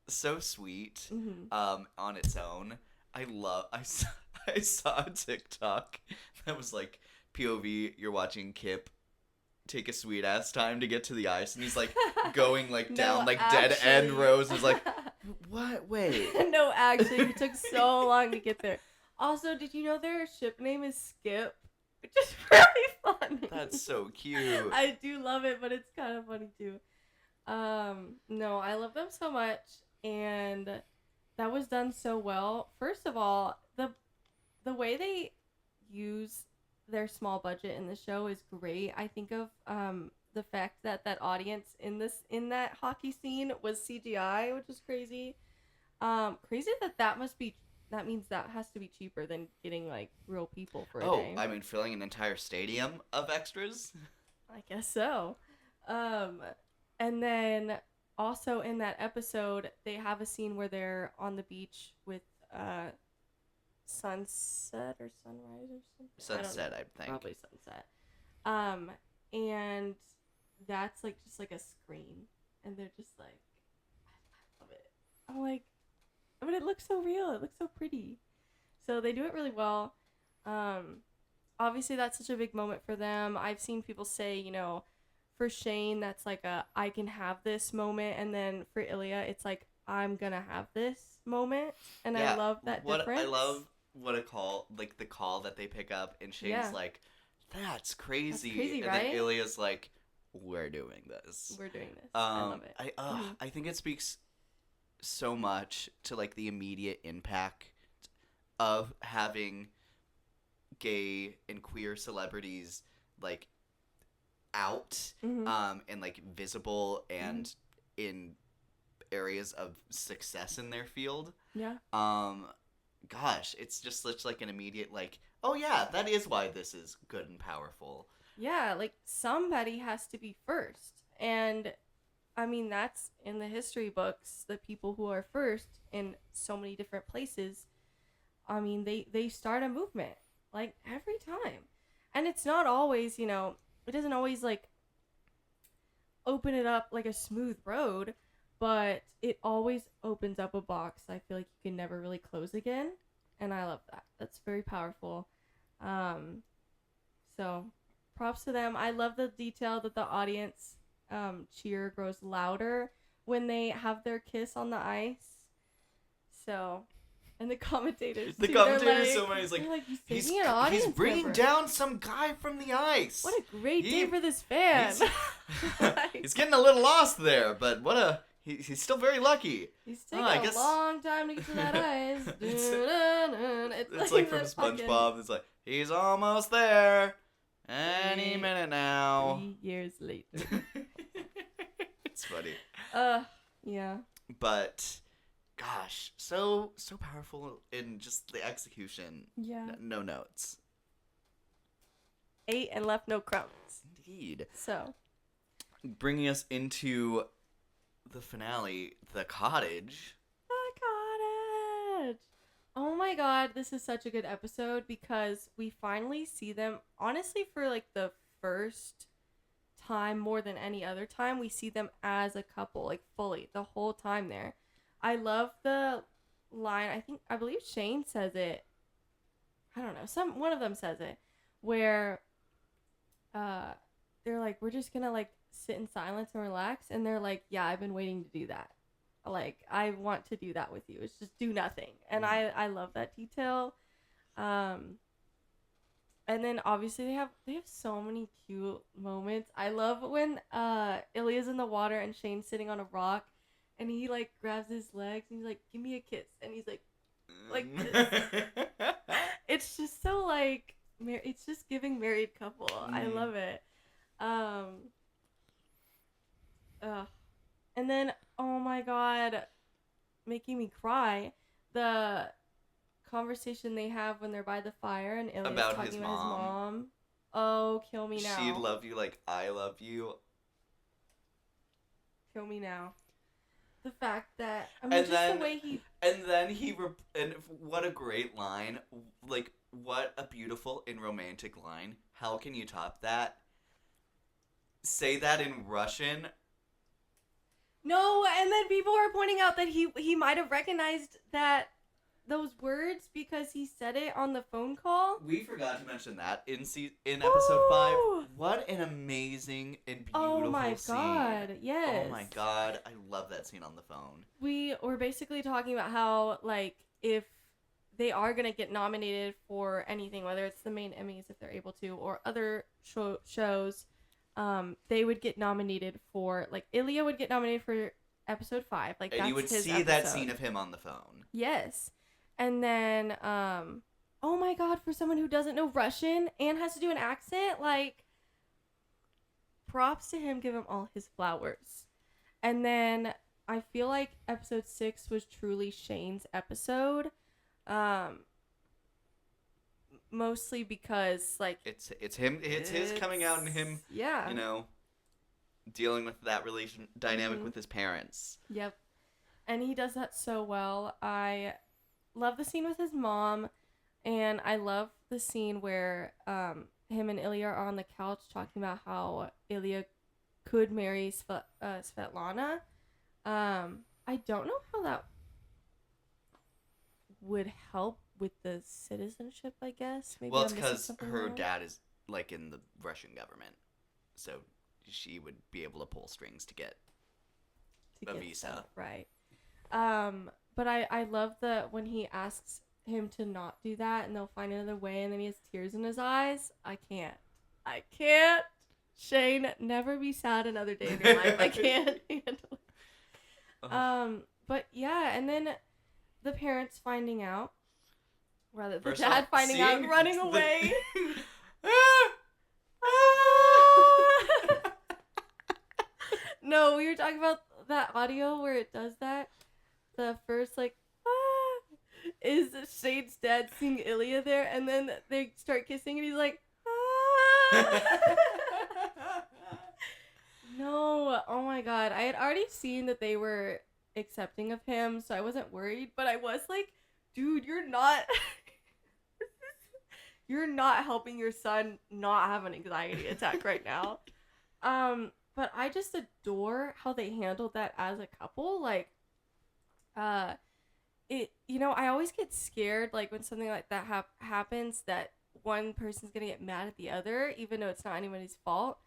so sweet on its own. I saw a TikTok that was like, POV, you're watching Kip take a sweet ass time to get to the ice, and he's like going like down like dead end rows, and is like, what? Wait. No, actually, it took so long to get there. Also, did you know their ship name is Skip? Which is really funny. That's so cute. I do love it, but it's kind of funny too. No, I love them so much, and that was done so well. First of all, the way they use their small budget in the show is great. I think of the fact that audience in that hockey scene was CGI, which is crazy. Crazy that means that has to be cheaper than getting like real people for a day. I mean, filling an entire stadium of extras. I guess so. And then also in that episode, they have a scene where they're on the beach with sunset or sunrise or something. Sunset, I think. Probably sunset. And that's like just like a screen, and they're just like, I love it. I'm like, but it looks so real. It looks so pretty. So they do it really well. Obviously that's such a big moment for them. I've seen people say, you know, for Shane, that's like a I can have this moment, and then for Ilya, it's like I'm gonna have this moment, and I love that difference. I love what a call, like the call that they pick up, and Shane's like, "That's crazy,", That's crazy, and right? then Ilya's like, "We're doing this. We're doing this." I love it. I think it speaks so much to like the immediate impact of having gay and queer celebrities like out and like visible and in areas of success in their field. Gosh, it's just such like an immediate like, oh yeah, that is why this is good and powerful. Yeah, like somebody has to be first. And I mean, that's in the history books, the people who are first in so many different places. I mean, they start a movement like every time. And it's not always, you know, it doesn't always like open it up like a smooth road, but it always opens up a box I feel like you can never really close again. And I love that. That's very powerful. So props to them. I love the detail that the audience cheer grows louder when they have their kiss on the ice. So, and the commentators. The too, commentators, so many. He's bringing member. down some guy from the ice. What a great day for this fan. He's getting a little lost there, but he's still very lucky. He's taking a long time to get to that ice. It's like from SpongeBob. It's like, he's almost there. Any minute now. 3 years later. It's funny. Yeah. But, gosh, so powerful in just the execution. Yeah. No notes. Ate and left no crumbs. Indeed. So. Bringing us into the finale, The Cottage. The Cottage. Oh my god, this is such a good episode because we finally see them, honestly, for like the first time more than any other time, we see them as a couple, like fully, the whole time there. I love the line, I believe Shane says it, I don't know, one of them says it, where they're like, we're just gonna like sit in silence and relax, and they're like, yeah, I've been waiting to do that. Like, I want to do that with you. It's just do nothing. And I love that detail. And then obviously they have so many cute moments. I love when Ilya's in the water and Shane's sitting on a rock, and he like grabs his legs and he's like, give me a kiss, and he's like this. It's just so like it's just giving married couple. I love it. And then, oh my god, making me cry, the conversation they have when they're by the fire and Ilya's about talking his about his mom. mom. Oh, kill me now. She'd love you like I love you. Kill me now. The fact that, I mean, the way he... And then and what a great line. Like, what a beautiful and romantic line. How can you top that? Say that in Russian. No, and then people are pointing out that he might have recognized those words because he said it on the phone call. We forgot to mention that in episode 5. What an amazing and beautiful scene. Oh my god, yes. Oh my god, I love that scene on the phone. We were basically talking about how, like, if they are going to get nominated for anything, whether it's the main Emmys if they're able to, or other shows, they would get nominated for, like, Ilya would get nominated for episode 5. Like, and that's you would his see episode. that scene of him on the phone. Yes. And then, oh my god, for someone who doesn't know Russian and has to do an accent, like, props to him, give him all his flowers. And then I feel like episode 6 was truly Shane's episode. Mostly because, like, it's him, it's his coming out and him, yeah, you know, dealing with that relation dynamic Mhm. with his parents. Yep. And he does that so well. I love the scene with his mom, and I love the scene where him and Ilya are on the couch talking about how Ilya could marry Svetlana. I don't know how that would help with the citizenship, I guess. Maybe Well, it's I'm missing because something her there. dad is like in the Russian government, so she would be able to pull strings to get To a get visa. stuff, right. But I love when he asks him to not do that and they'll find another way, and then he has tears in his eyes. I can't. Shane, never be sad another day in your life. I can't handle it. But yeah, and then the parents finding out, rather the First dad off, finding out seeing and running the- away. No, we were talking about that audio where it does that. The first like is Shane's dad seeing Ilya there, and then they start kissing, and he's like, no, oh my god. I had already seen that they were accepting of him, so I wasn't worried, but I was like, dude, you're not you're not helping your son not have an anxiety attack right now. But I just adore how they handled that as a couple. Like, I always get scared, like, when something like that happens, that one person's gonna get mad at the other, even though it's not anybody's fault.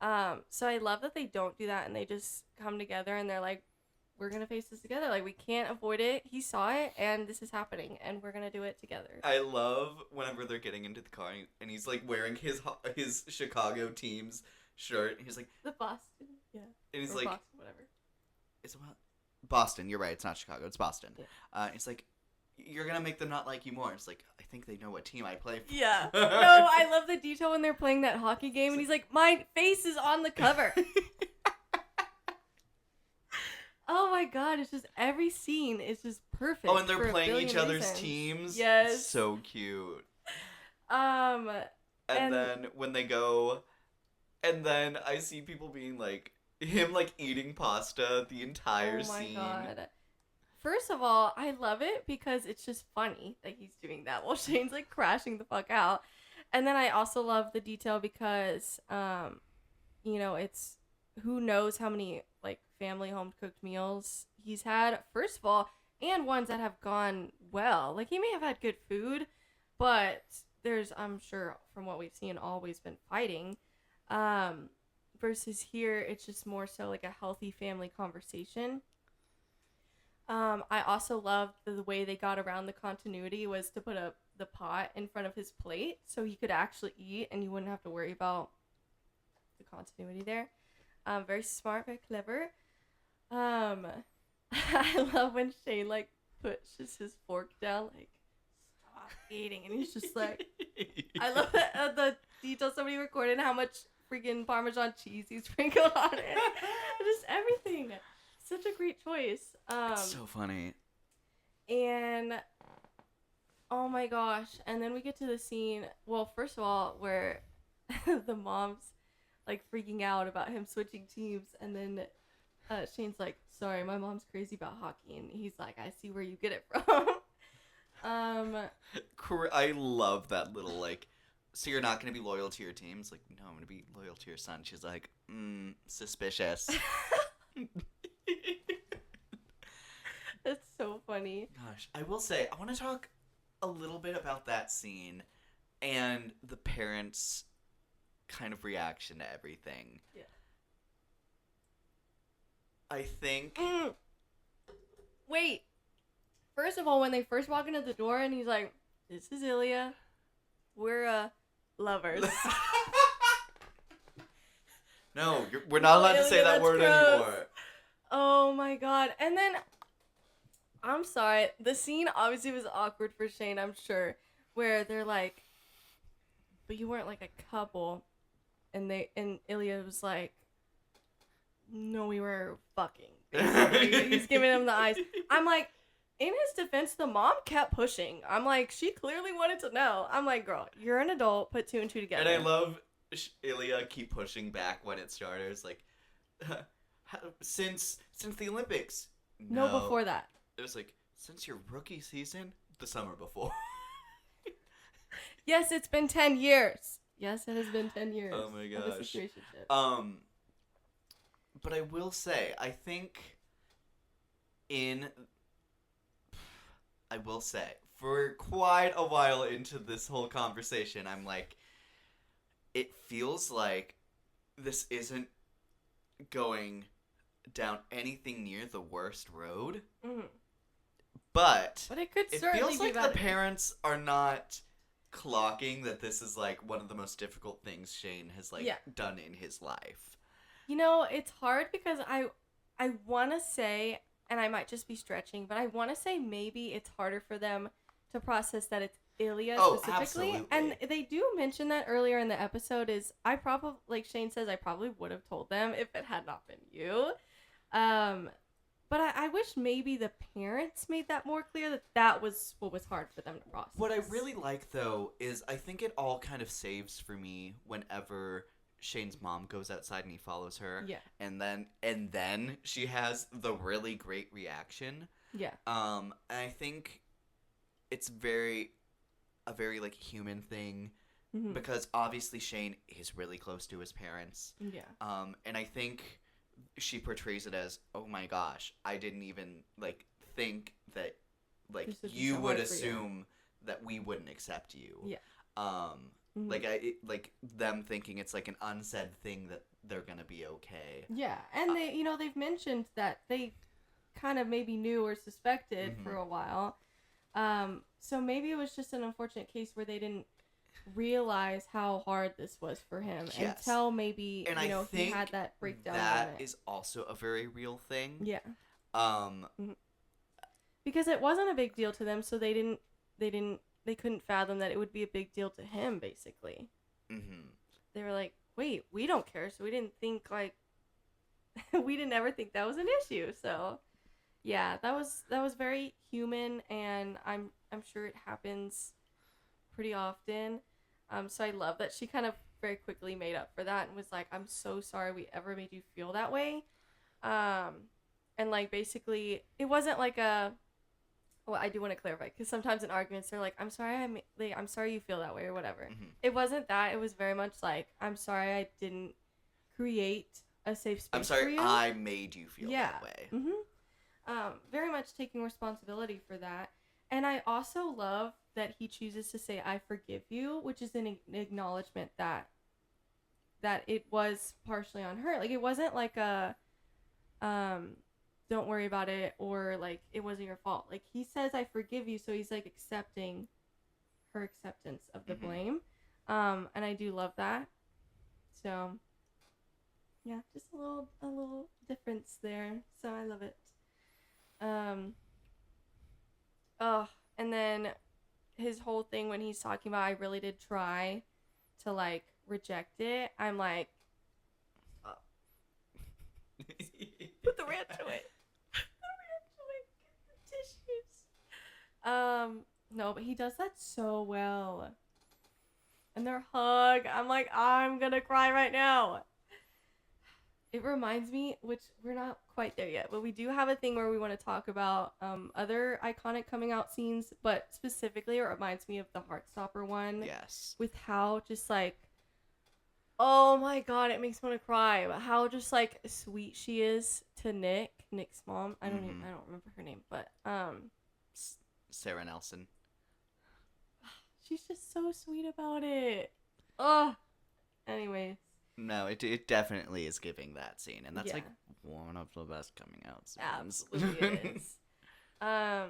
So I love that they don't do that, and they just come together, and they're like, we're gonna face this together. Like, we can't avoid it. He saw it, and this is happening, and we're gonna do it together. I love whenever they're getting into the car and he's like wearing his Chicago team's shirt. He's like, The Boston, yeah. and he's Or like, Boston, whatever. it's what? Boston. You're right. It's not Chicago. It's Boston. Yeah. It's like, you're gonna make them not like you more. It's like, I think they know what team I play for. Yeah. No, I love the detail when they're playing that hockey game, and he's like, my face is on the cover. Oh my god, it's just every scene is just perfect. Oh, and they're for a playing billion each other's reasons. teams. Yes. So cute. And And then when they go, and then I see people being like, him like eating pasta the entire oh my scene. god. First of all, I love it because it's just funny that he's doing that while Shane's like crashing the fuck out. And then I also love the detail because, it's who knows how many like family home cooked meals he's had, first of all, and ones that have gone well. Like, he may have had good food, but there's, I'm sure from what we've seen, always been fighting. Versus here, it's just more so like a healthy family conversation. I also loved the way they got around the continuity was to put the pot in front of his plate so he could actually eat and you wouldn't have to worry about the continuity there. Very smart, very clever. I love when Shane like pushes his fork down, like, stop eating, and he's just like, I love that the detail somebody recorded how much freaking Parmesan cheese he sprinkled on it. Just everything. Such a great choice. It's so funny. And oh my gosh. And then we get to the scene, well, first of all, where the mom's like freaking out about him switching teams, and then Shane's like, sorry, my mom's crazy about hockey, and he's like, I see where you get it from. I love that little like, so you're not gonna be loyal to your team? It's like, no, I'm gonna be loyal to your son. She's like, suspicious. It's so funny. Gosh, I will say, I want to talk a little bit about that scene and the parents' kind of reaction to everything. Yeah. I think... Wait. First of all, when they first walk into the door and he's like, this is Ilya. We're, lovers. No, we're not allowed to say Ilya, that that's word gross. anymore. Oh my god. And then, I'm sorry, the scene obviously was awkward for Shane, I'm sure, where they're like, but you weren't like a couple, and Ilya was like, no, we were fucking, basically. He's giving him the eyes. I'm like, in his defense, the mom kept pushing. I'm like, she clearly wanted to know. I'm like, girl, you're an adult, put two and two together. And I love Ilya keep pushing back when it started. It's like, since the Olympics. No, before that. It was like, since your rookie season, the summer before. Yes, it's been 10 years. Yes, it has been 10 years. Oh my Of a gosh. situationship. But I will say, I think for quite a while into this whole conversation, I'm like, it feels like this isn't going down anything near the worst road. Mhm. But But it could it certainly feels be like the better. parents are not clocking that this is like one of the most difficult things Shane has done in his life. You know, it's hard because I want to say, and I might just be stretching, but I want to say maybe it's harder for them to process that it's Ilya specifically. Absolutely. And they do mention that earlier in the episode is I probably, like Shane says, I probably would have told them if it had not been you. But I wish maybe the parents made that more clear that was what was hard for them to process. What I really like, though, is I think it all kind of saves for me whenever Shane's mom goes outside and he follows her. Yeah. And then she has the really great reaction. Yeah. And I think it's a very like human thing Mhm. because obviously Shane is really close to his parents. Yeah. And I think she portrays it as, oh my gosh, I didn't even like think that like This would be you so would hard for you. assume that we wouldn't accept you. Yeah. Mhm. Mhm. Like them thinking it's like an unsaid thing that they're gonna be okay. Yeah, and they've mentioned that they kind of maybe knew or suspected for a while. So maybe it was just an unfortunate case where they didn't realize how hard this was for him Yes. until maybe And he I think had that breakdown. that moment. is also a very real thing. Yeah, Um, because it wasn't a big deal to them, so they couldn't fathom that it would be a big deal to him. Basically, mhm. they were like, "Wait, we don't care," so we didn't think like we didn't ever think that was an issue. So yeah, that was very human, and I'm sure it happens pretty often. So I love that she kind of very quickly made up for that and was like, "I'm so sorry we ever made you feel that way," and like basically it wasn't like a. Well, I do want to clarify because sometimes in arguments they're like, "I'm sorry, I'm sorry you feel that way" or whatever. Mhm. It wasn't that. It was very much like, "I'm sorry I didn't create a safe space I'm for sorry you." I made you feel that way. Very much taking responsibility for that. And I also love that he chooses to say, "I forgive you," which is an acknowledgement that it was partially on her. Like, it wasn't like a, don't worry about it, or like, it wasn't your fault. Like, he says, "I forgive you," so he's like accepting her acceptance of the blame. And I do love that. So, yeah, just a little difference there. So I love it. And then his whole thing when he's talking about, I really did try to like reject it. I'm like, put the ranch away. Get the tissues. No, but he does that so well. And their hug, I'm like, I'm gonna cry right now. It reminds me, which we're not quite there yet, but we do have a thing where we want to talk about other iconic coming out scenes, but specifically it reminds me of the Heartstopper one. Yes. With how just like, oh my god, it makes me want to cry. But how just like sweet she is to Nick's mom. I don't remember her name, but Sarah Nelson. she's just so sweet about it. Ugh. Anyways. No, it definitely is giving that scene, and that's Yeah. like one of the best coming out scenes. Absolutely it is. I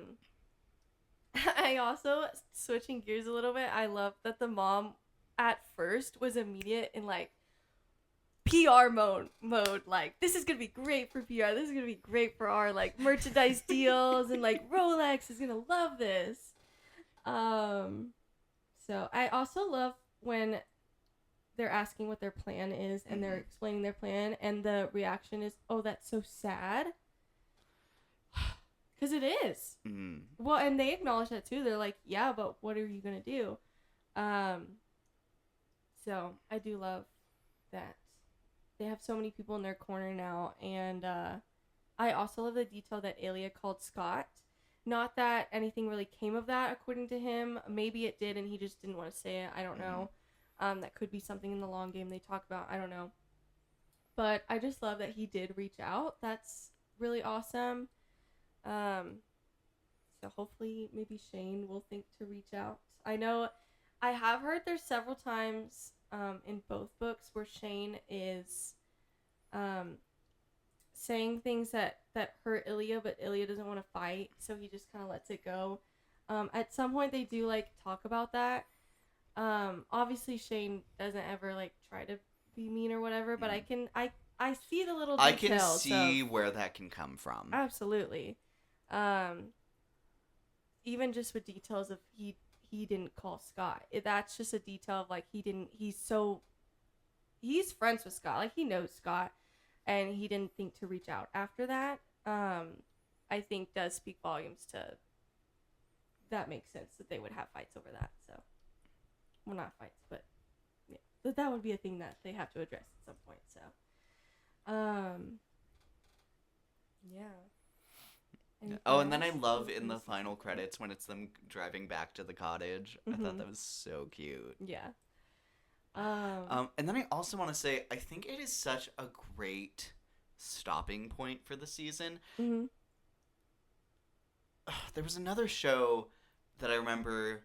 also, switching gears a little bit, I love that the mom at first was immediate in like PR mode, like, this is gonna be great for PR, this is gonna be great for our like merchandise deals, and like Rolex is gonna love this. So I also love when they're asking what their plan is and they're explaining their plan, and the reaction is, "Oh, that's so sad." Because it is. Mm. Well, and they acknowledge that too. They're like, "Yeah, but what are you gonna do?" So I do love that. they have so many people in their corner now, and I also love the detail that Ilya called Scott. Not that anything really came of that, according to him. Maybe it did, and he just didn't want to say it. I don't know. That could be something in the long game they talk about. I don't know. But I just love that he did reach out. That's really awesome. So hopefully maybe Shane will think to reach out. I know I have heard there's several times in both books where Shane is saying things that hurt Ilya, but Ilya doesn't want to fight, so he just kind of lets it go. At some point they do like talk about that. Obviously Shane doesn't ever like try to be mean or whatever, but I see the little details. I can see where that can come from. Absolutely. Even just with details of he didn't call Scott. That's just a detail of like he's friends with Scott. Like he knows Scott, and he didn't think to reach out after that. I think does speak volumes to that makes sense that they would have fights over that. So, well, not fights, but yeah, that would be a thing that they have to address at some point. So, yeah. Oh, and then I love in the final credits when it's them driving back to the cottage. I thought that was so cute. Yeah. And then I also want to say, I think it is such a great stopping point for the season. Mm-hmm. There was another show that I remember,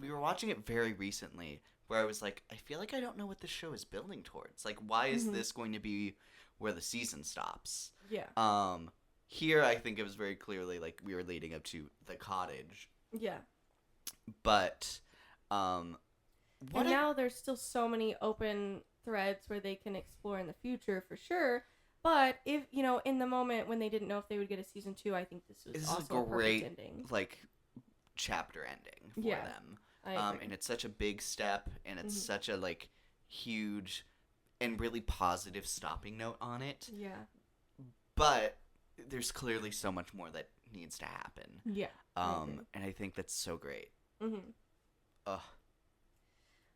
we were watching it very recently, where I was like, I feel like I don't know what this show is building towards. Like, why is this going to be where the season stops? Yeah. Here, I think it was very clearly, like, we were leading up to the cottage. Yeah. But, now there's still so many open threads where they can explore in the future, for sure. But if, in the moment when they didn't know if they would get a season 2, I think this was also a great ending. Like, chapter ending for them. I agree. And it's such a big step, and it's such a, like, huge and really positive stopping note on it. Yeah. But there's clearly so much more that needs to happen. Yeah. And I think that's so great. Mm-hmm. Ugh.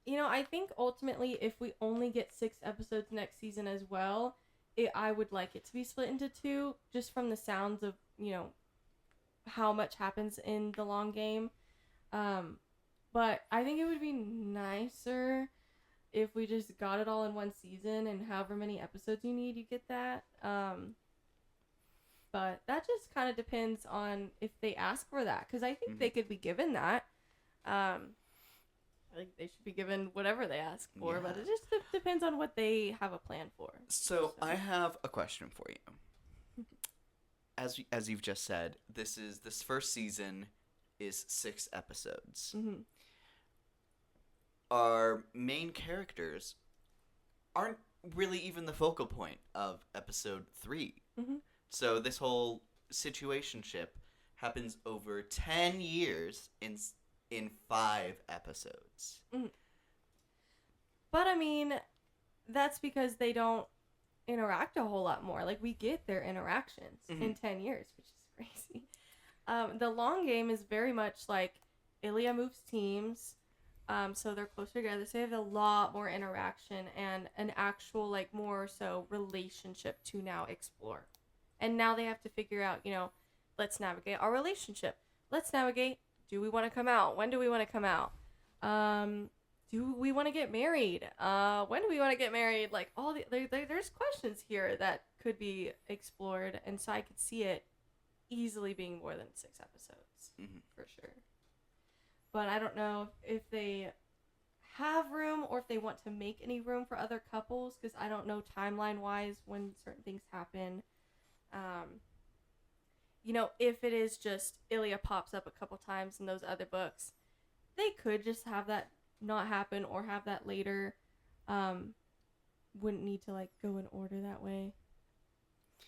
I think ultimately if we only get 6 episodes next season as well, I would like it to be split into 2, just from the sounds of, how much happens in the long game. But I think it would be nicer if we just got it all in one season, and however many episodes you need, you get that. But that just kind of depends on if they ask for that, because I think they could be given that. I think they should be given whatever they ask for, but it just depends on what they have a plan for. So I have a question for you. As you've just said, this first season is 6 episodes. Mm-hmm. Our main characters aren't really even the focal point of episode 3. Mm-hmm. So this whole situationship happens over 10 years in 5 episodes. Mm-hmm. But I mean, that's because they don't interact a whole lot more. Like, we get their interactions in 10 years, which is crazy. The long game is very much like Ilya moves teams, so they're closer together. So they have a lot more interaction and an actual, like, more so relationship to now explore. And now they have to figure out, let's navigate our relationship. Let's navigate, do we want to come out? When do we want to come out? Do we want to get married? When do we want to get married? Like, there's questions here that could be explored. And so I could see it easily being more than 6 episodes, for sure. But I don't know if they have room or if they want to make any room for other couples, because I don't know timeline-wise when certain things happen. If it is just Ilya pops up a couple times in those other books, they could just have that not happen or have that later. Wouldn't need to, like, go in order that way.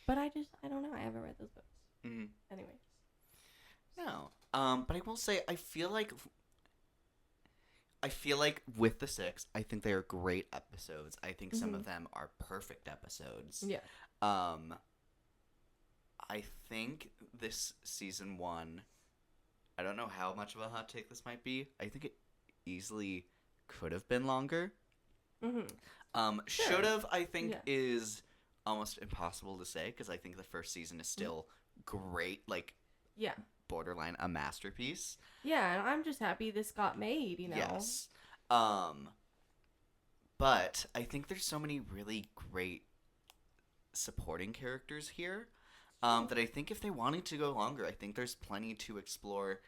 But I don't know. I haven't read those books. Anyways. No. But I will say, I feel like with the 6, I think they are great episodes. I think some of them are perfect episodes. Yeah. I think this season 1, I don't know how much of a hot take this might be. I think it easily could have been longer. Should have, I think, Yeah. is almost impossible to say because I think the first season is still great, like Yeah. borderline a masterpiece. Yeah, and I'm just happy this got made, you know? Yes. But I think there's so many really great supporting characters here that I think if they wanted to go longer, I think there's plenty to explore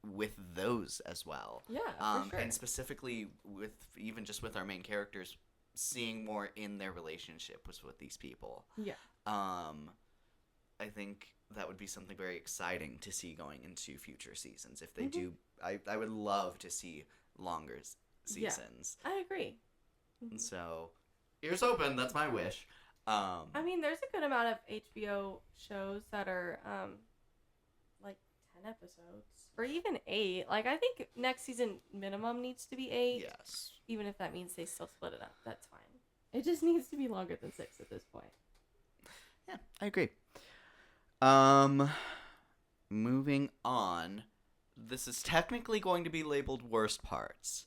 with those as well. Yeah, for sure. And specifically with even just with our main characters, seeing more in their relationships with these people. Yeah. I think that would be something very exciting to see going into future seasons. If they do, I would love to see longer seasons. Yeah, I agree. And so, ears open. That's my wish. I mean, there's a good amount of HBO shows that are like 10 episodes or even 8. Like, I think next season minimum needs to be 8. Yes. Even if that means they still split it up, that's fine. It just needs to be longer than 6 at this point. Yeah, I agree. Moving on. This is technically going to be labeled worst parts.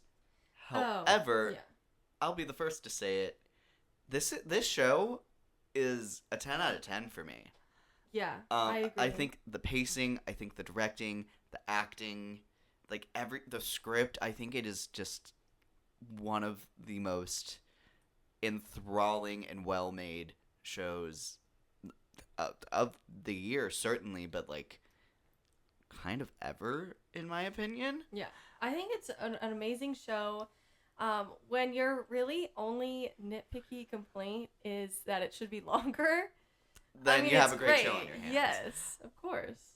However, yeah. I'll be the first to say it. This show is a 10 out of 10 for me. Yeah, I agree. I think the pacing, I think the directing, the acting, like the script, I think it is just one of the most enthralling and well-made shows of the year, certainly, but like kind of ever, in my opinion. Yeah, I think it's an amazing show. When your really only nitpicky complaint is that it should be longer, Then you have it's a great show on your hands. Yes, of course.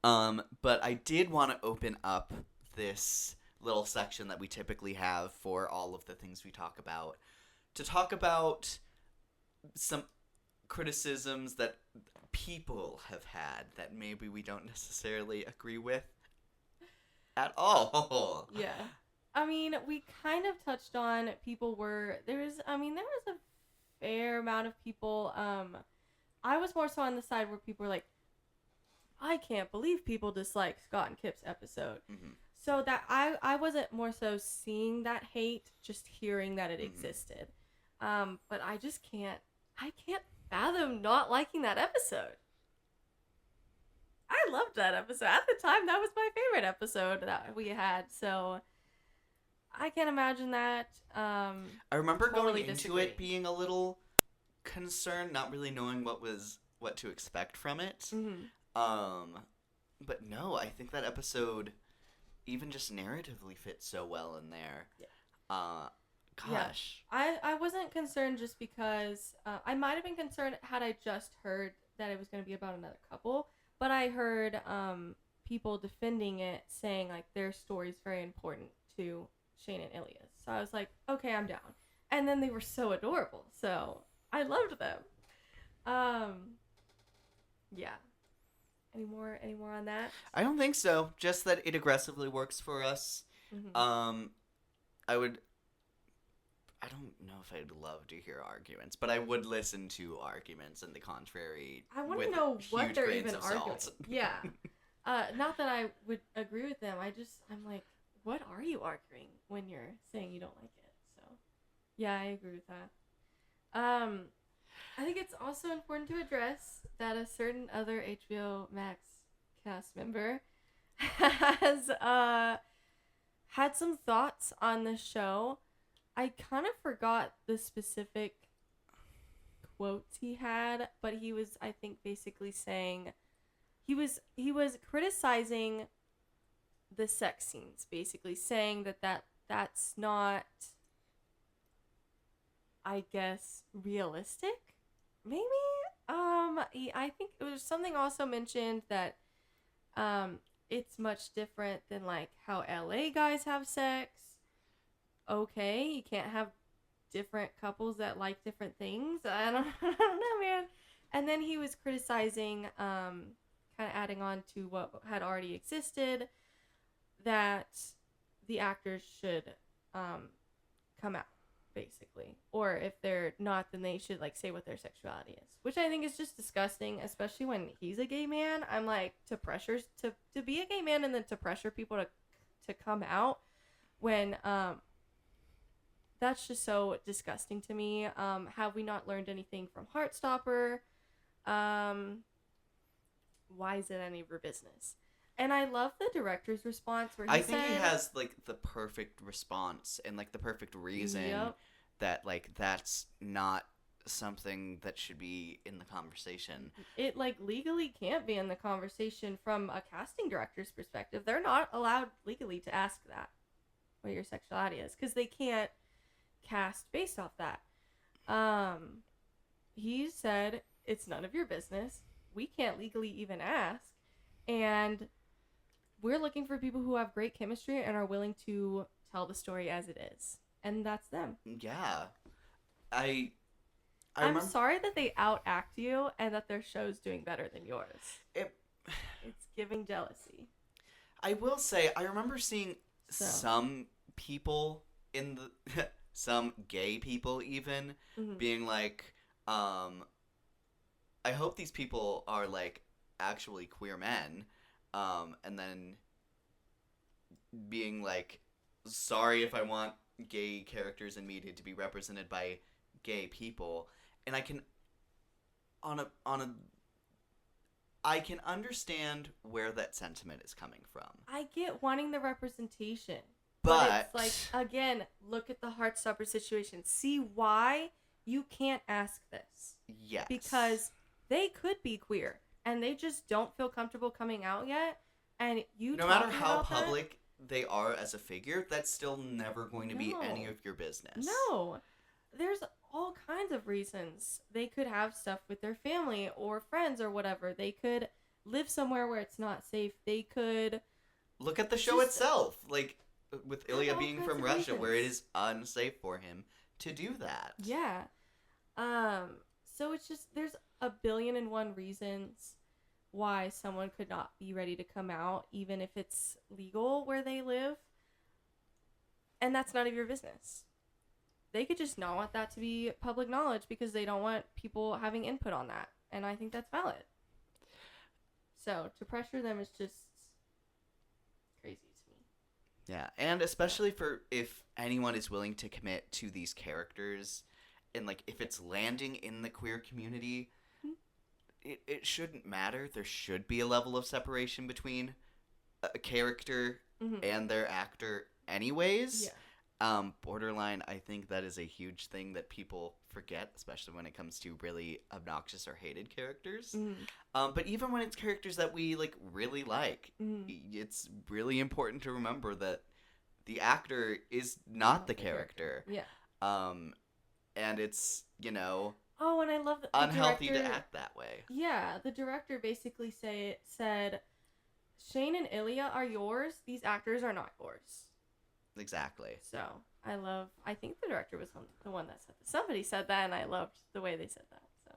But I did want to open up this little section that we typically have for all of the things we talk about to talk about some criticisms that people have had that maybe we don't necessarily agree with at all. Yeah. I mean, we kind of touched on there was a fair amount of people. I was more so on the side where people were like, I can't believe people dislike Scott and Kip's episode. Mm-hmm. So that I wasn't more so seeing that hate, just hearing that it existed. But I can't fathom not liking that episode. I loved that episode. At the time, that was my favorite episode that we had. So I can't imagine that. I remember totally going into disagree. it being a little concerned, not really knowing what to expect from it. Mm-hmm. But no, I think that episode even just narratively fits so well in there. Yeah. Gosh. Yeah. I wasn't concerned just because I might have been concerned had I just heard that it was going to be about another couple, but I heard people defending it, saying like their story is very important to Shane and Ilias. So I was like, okay, I'm down. And then they were so adorable, so I loved them. Yeah. Any more on that? I don't think so. Just that it aggressively works for us. Mm-hmm. I don't know if I'd love to hear arguments, but I would listen to arguments in the contrary. I want to with know what huge they're grains even of arguing. salt. Yeah. Not that I would agree with them. I'm like, what are you arguing when you're saying you don't like it? So, yeah, I agree with that. I think it's also important to address that a certain other HBO Max cast member has had some thoughts on the show. I kind of forgot the specific quotes he had, but he was, I think, basically saying he was criticizing the sex scenes, basically saying that's not, I guess, realistic. Maybe. I think it was something also mentioned that it's much different than like how LA guys have sex. Okay, you can't have different couples that like different things. I don't know, man. And then he was criticizing, kind of adding on to what had already existed, that the actors should come out, basically. Or if they're not, then they should like say what their sexuality is, which I think is just disgusting, especially when he's a gay man. I'm like, to be a gay man and then to pressure people to come out when that's just so disgusting to me. Have we not learned anything from Heartstopper? Why is it any of your business? And I love the director's response where I think he has like the perfect response and like the perfect reason Yep. that like that's not something that should be in the conversation. It like legally can't be in the conversation from a casting director's perspective. They're not allowed legally to ask that, what your sexuality is, because they can't cast based off that. He said it's none of your business. We can't legally even ask, and we're looking for people who have great chemistry and are willing to tell the story as it is, and that's them. Yeah. I'm I'm sorry that they outact you and that their show's doing better than yours. It's giving jealousy. I will say, I remember seeing So. some people in the some gay people even being like, I hope these people are like actually queer men, and then being like, sorry if I want gay characters in media to be represented by gay people, and I can I can understand where that sentiment is coming from. I get wanting the representation. But it's like, again, look at the Heartstopper situation. See why you can't ask this. yes. Because they could be queer and they just don't feel comfortable coming out yet. And you no matter talking how about that- public they are as a figure, that's still never going to be No. any of your business. No. There's all kinds of reasons. They could have stuff with their family or friends or whatever. They could live somewhere where it's not safe. They could... Look at the show Just- itself. Like, with Ilya all being kinds from of Russia, where it reasons. is unsafe for him to do that. Yeah. So it's just, there's a billion and one reasons why someone could not be ready to come out, even if it's legal where they live. And that's none of your business. They could just not want that to be public knowledge because they don't want people having input on that. And I think that's valid. So to pressure them is just crazy to me. Yeah, and especially for if anyone is willing to commit to these characters, and like if it's landing in the queer community, it shouldn't matter. There should be a level of separation between a character and their actor anyways. Yeah. Borderline, I think that is a huge thing that people forget, especially when it comes to really obnoxious or hated characters. But even when it's characters that we like really like, it's really important to remember that the actor is not the character. Yeah. And it's, you know, Oh, and I love that the unhealthy director, to act that way. Yeah, the director basically said, Shane and Ilya are yours. These actors are not yours. Exactly. So I think the director was the one that said that. Somebody said that, and I loved the way they said that. So,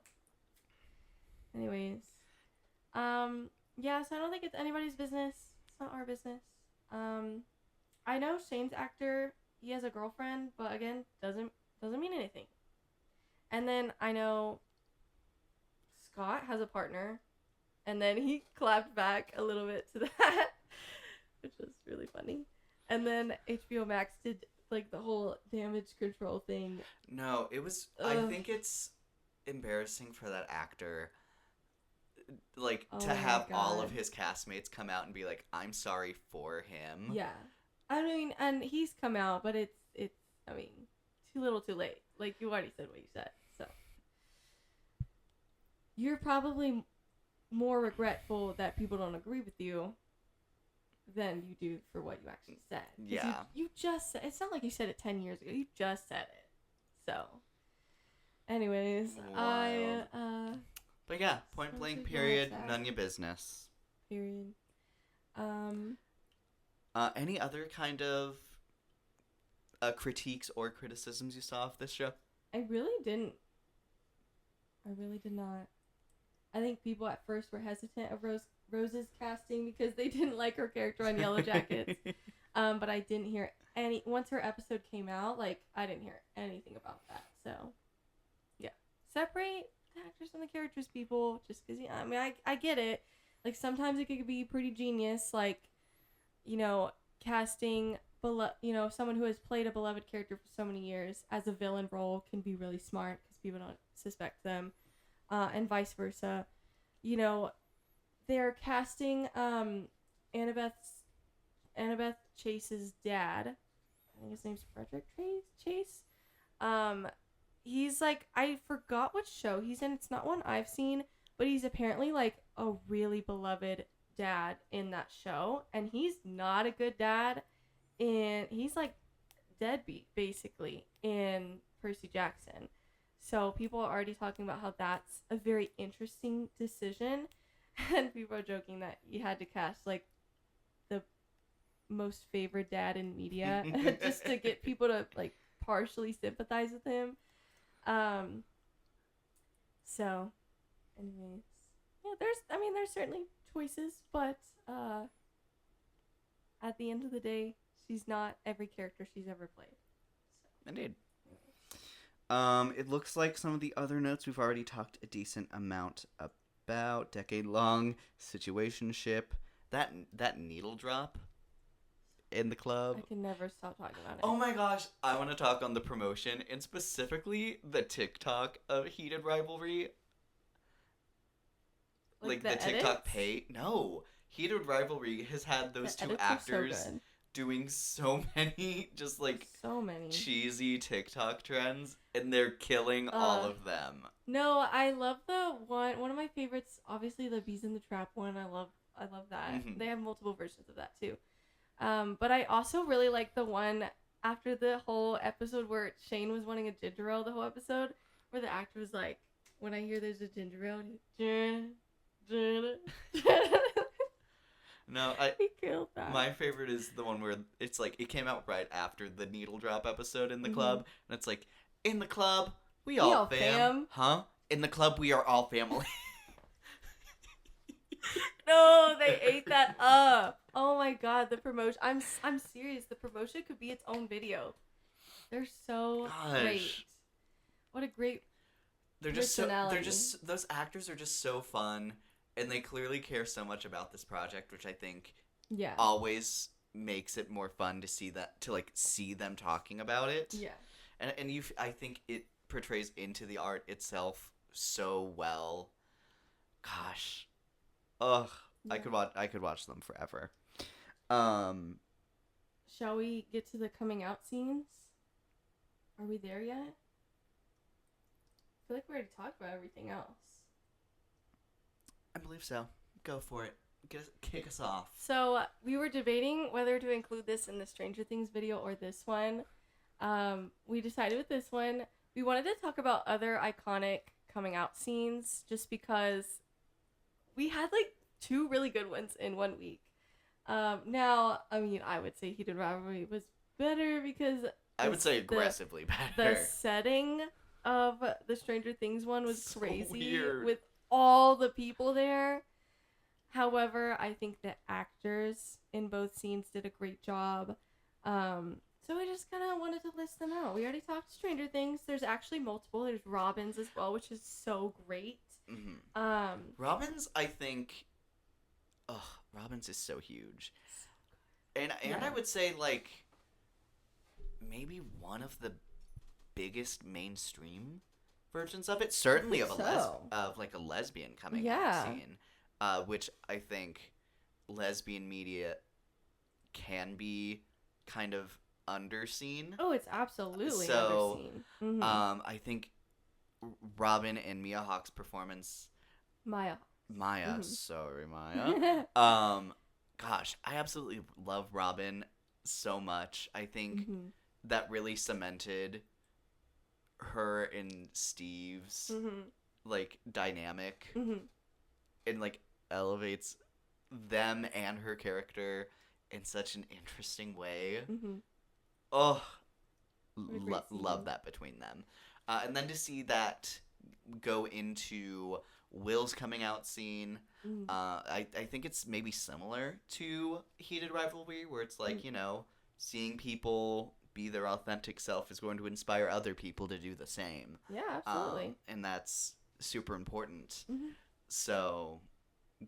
anyways, yeah. So I don't think it's anybody's business. It's not our business. I know Shane's actor. He has a girlfriend, but again, doesn't mean anything. And then I know Scott has a partner, and then he clapped back a little bit to that, which was really funny. And then HBO Max did like the whole damage control thing. No, it was. I think it's embarrassing for that actor, like Oh to my have all God. of his castmates come out and be like, "I'm sorry for him." Yeah, I mean, and he's come out, but it's. I mean, too little, too late. Like you already said what you said, so you're probably more regretful that people don't agree with you than you do for what you actually said. 'Cause Yeah. You just said, it's not like you said it 10 years ago. You just said it. So, anyways, Wild. But yeah, point Sounds blank like period, that's none of your business. period. Any other kind of critiques or criticisms you saw of this show? I really didn't. I really did not. I think people at first were hesitant of Rose's casting because they didn't like her character on Yellow Jackets. But I didn't hear once her episode came out, like, I didn't hear anything about that. So, yeah. Separate the actors from the characters, people, just because, I mean, I get it. Like, sometimes it could be pretty genius, like, you know, casting someone who has played a beloved character for so many years as a villain role can be really smart because people don't suspect them, and vice versa. You know, they're casting Annabeth Chase's dad. I think his name's Frederick Chase. He's like, I forgot what show he's in. It's not one I've seen, but he's apparently like a really beloved dad in that show, and he's not a good dad, and he's like deadbeat basically in Percy Jackson. So people are already talking about how that's a very interesting decision, and people are joking that you had to cast like the most favored dad in media just to get people to like partially sympathize with him. So anyways, yeah, there's certainly choices, but at the end of the day, she's not every character she's ever played. So. Indeed. It looks like some of the other notes we've already talked a decent amount about. Decade-long situationship. That needle drop in the club. I can never stop talking about it. Oh my gosh, I want to talk on the promotion and specifically the TikTok of Heated Rivalry. Like the TikTok pay. No, Heated Rivalry has had those two actors doing so many just like cheesy TikTok trends, and they're killing all of them. No, I love the one of my favorites, obviously the Bees in the Trap one. I love that. Mm-hmm. They have multiple versions of that too. But I also really like the one after the whole episode where Shane was wanting a ginger ale the whole episode, where the actor was like, when I hear there's a ginger ale, No, he killed that. My favorite is the one where it's like it came out right after the needle drop episode in the club, and it's like, in the club we all fam, huh? In the club we are all family. No, they ate that up. Oh my god, the promotion! I'm serious. The promotion could be its own video. They're so great. What a great. They're just those actors are just so fun. And they clearly care so much about this project, which I think always makes it more fun to see them talking about it. Yeah. And I think it portrays into the art itself so well. Gosh. Ugh. Yeah. I could watch them forever. Shall we get to the coming out scenes? Are we there yet? I feel like we already talked about everything else. I believe so. Go for it. Kick us off. So we were debating whether to include this in the Stranger Things video or this one. We decided with this one. We wanted to talk about other iconic coming out scenes just because we had like two really good ones in 1 week. Now, I mean, I would say Heated Rivalry was better because I would say aggressively better. The setting of the Stranger Things one was so crazy weird. With all the people there. However, I think the actors in both scenes did a great job. So I just kind of wanted to list them out. We already talked Stranger Things. There's actually multiple. There's Robin's as well, which is so great. Mm-hmm. Robin's, I think... Robin's is so huge. And I would say, like, maybe one of the biggest mainstream versions of it, certainly of a lesbian coming out scene, which I think lesbian media can be kind of underseen. Oh, it's absolutely underseen. Mm-hmm. I think Robin and Mia Hawke's performance. Maya. Mm-hmm. Sorry, Maya. Gosh, I absolutely love Robin so much. I think that really cemented her and Steve's like dynamic and like elevates them and her character in such an interesting way. Love that between them. And then to see that go into Will's coming out scene, I think it's maybe similar to Heated Rivalry, where it's like, seeing people be their authentic self is going to inspire other people to do the same. Yeah, absolutely. And that's super important. So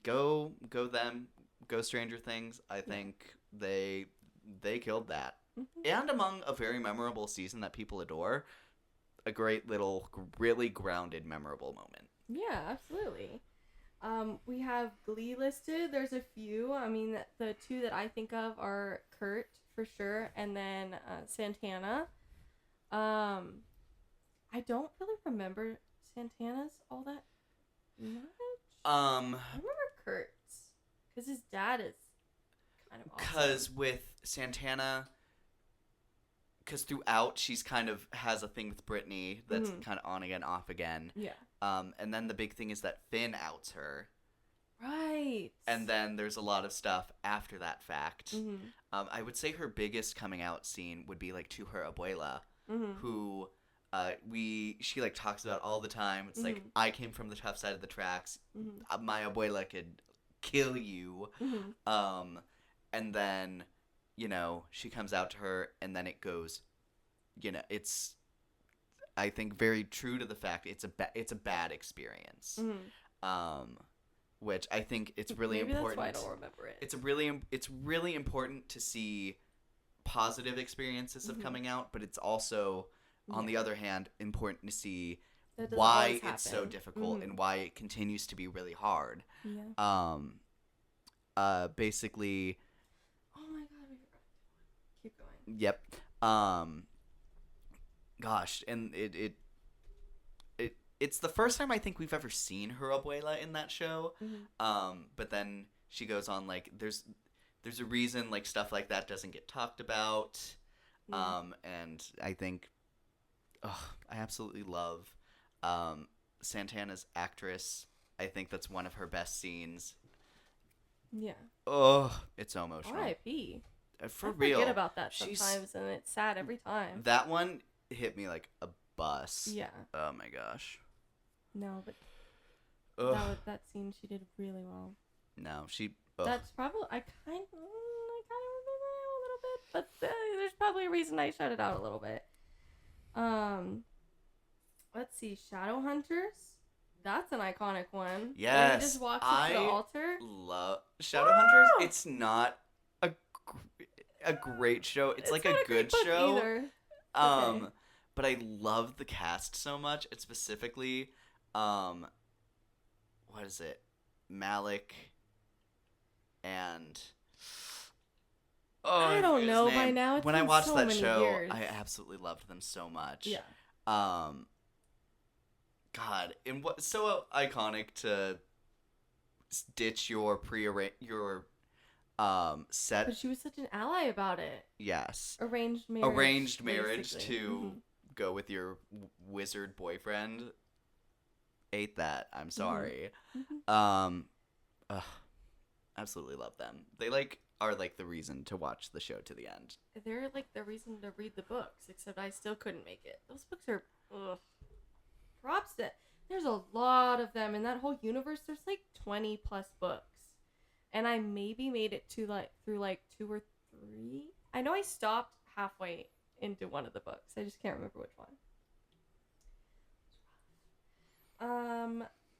go them, go Stranger Things. I think they killed that. and among a very memorable season that people adore, a great little, really grounded, memorable moment. Yeah, absolutely. We have Glee listed. There's a few. I mean, the two that I think of are Kurt for sure, and then Santana. I don't really remember Santana's all that much. I remember Kurt's because his dad is kind of awesome. Because with Santana, because throughout she's kind of has a thing with Brittany that's kind of on again, off again. Yeah. And then the big thing is that Finn outs her. Right. And then there's a lot of stuff after that fact. Mm-hmm. I would say her biggest coming out scene would be like to her abuela, who she like talks about all the time. It's like, I came from the tough side of the tracks. My abuela could kill you. And then, you know, she comes out to her, and then it goes, you know, it's, I think, very true to the fact it's a bad experience. Which I think it's really Maybe important. That's why I don't remember it. It's really important to see positive experiences of coming out, but it's also, on the other hand, important to see why it's so difficult and why it continues to be really hard. Yeah. Basically. Oh my god, we forgot. Keep going. Yep. Gosh, and it's the first time I think we've ever seen her abuela in that show. But then she goes on, like, there's a reason, like, stuff like that doesn't get talked about. And I think, I absolutely love Santana's actress. I think that's one of her best scenes. Yeah. Oh, it's so emotional. R.I.P. For I real. forget about that sometimes, and it's sad every time. That one hit me like a bus. Yeah. Oh my gosh. No, but that scene she did really well. No, she. That's probably I kind of remember it a little bit, but there's probably a reason I shut it out a little bit. Let's see, Shadowhunters. That's an iconic one. Yes, when he just walks up to the altar. Love Shadowhunters. It's not a great show. It's like a good show. Either. Okay. But I love the cast so much. It's specifically, what is it? Malik and I don't know by now. When I watched that show, I absolutely loved them so much. Yeah. God, and what so iconic to ditch your set. But she was such an ally about it. Yes. Arranged marriage to go with your wizard boyfriend. Ate that. I'm sorry. Absolutely love them. They are the reason to watch the show to the end. They're the reason to read the books, except I still couldn't make it. Those books are props to. There's a lot of them in that whole universe. There's 20 plus books. And I maybe made it to through 2 or 3. I know I stopped halfway into one of the books. I just can't remember which one.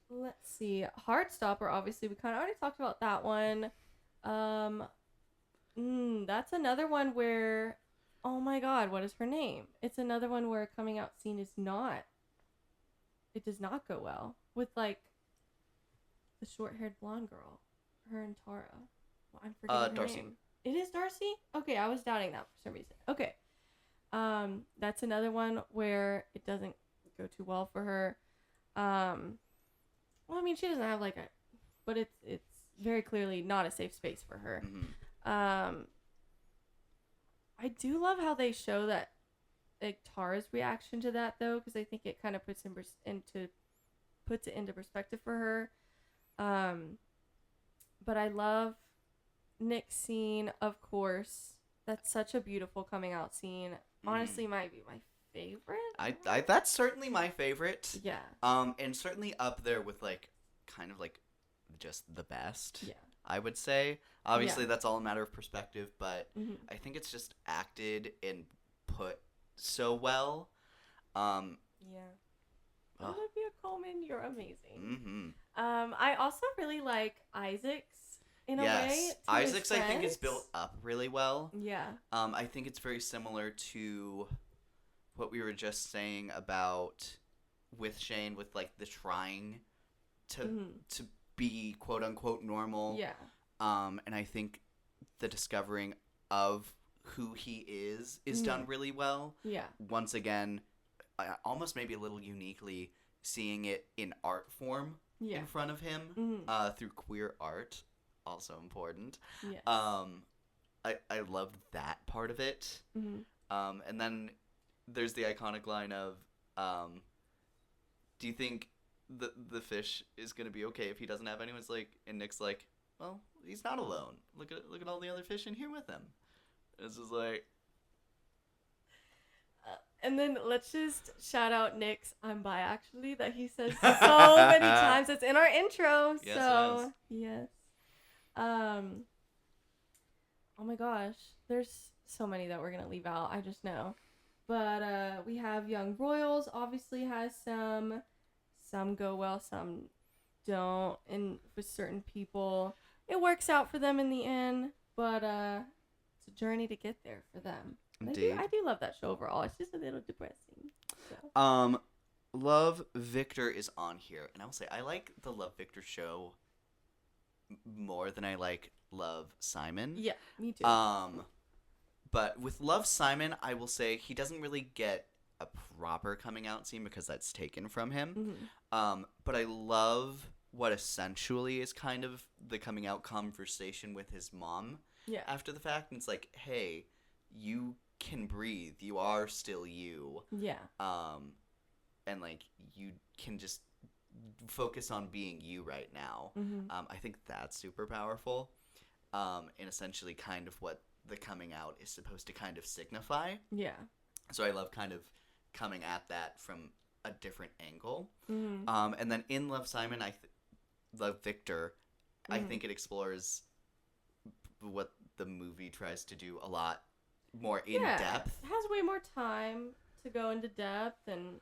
Let's see. Heartstopper, obviously we kind of already talked about that one. That's another one where, oh my god, what is her name? It's another one where a coming out scene does not go well with the short-haired blonde girl. Her and Tara. Well, I'm forgetting her Darcy. name. It is Darcy? Okay, I was doubting that for some reason. Okay. That's another one where it doesn't go too well for her. Well, I mean, she doesn't have but it's very clearly not a safe space for her. I do love how they show that Tara's reaction to that though, because I think it kind of puts it into perspective for her. But I love Nick's scene, of course. That's such a beautiful coming out scene. Honestly, might be my favorite. I that's certainly my favorite. Yeah. And certainly up there with kind of just the best. Yeah. I would say. Obviously, that's all a matter of perspective, but I think it's just acted and put so well. Yeah. Olivia Colman, you're amazing. I also really like Isaac's in a way. To Isaac's, his I think, is friends. built up really well. Yeah. I think it's very similar to what we were just saying about with Shane, with like the trying to be quote unquote normal. Yeah. And I think the discovering of who he is done really well. Yeah. Once again, almost maybe a little uniquely seeing it in art form in front of him through queer art, also important. Yes. I loved that part of it. And then there's the iconic line of, do you think the fish is gonna be okay if he doesn't have anyone's like? And Nick's like, well, he's not alone. Look at all the other fish in here with him. It's just like. And then let's just shout out Nick's "I'm bi" actually that he says so many times. It's in our intro. Yes, so yes. Oh my gosh, there's so many that we're gonna leave out. I just know. But we have Young Royals. Obviously has some go well, some don't, and with certain people it works out for them in the end. But it's a journey to get there for them. Indeed. I do love that show overall. It's just a little depressing. So. Love Victor is on here, and I will say I like the Love Victor show more than I like Love Simon. Yeah, me too. But with Love Simon, I will say he doesn't really get a proper coming out scene because that's taken from him. But I love what essentially is kind of the coming out conversation with his mom. Yeah. After the fact, and it's like, hey, you can breathe. You are still you. Yeah. And like you can just focus on being you right now. I think that's super powerful. And essentially kind of what the coming out is supposed to kind of signify. Yeah. So I love kind of coming at that from a different angle. And then in Love Simon, Love Victor, I think it explores what the movie tries to do a lot more in depth. It has way more time to go into depth, and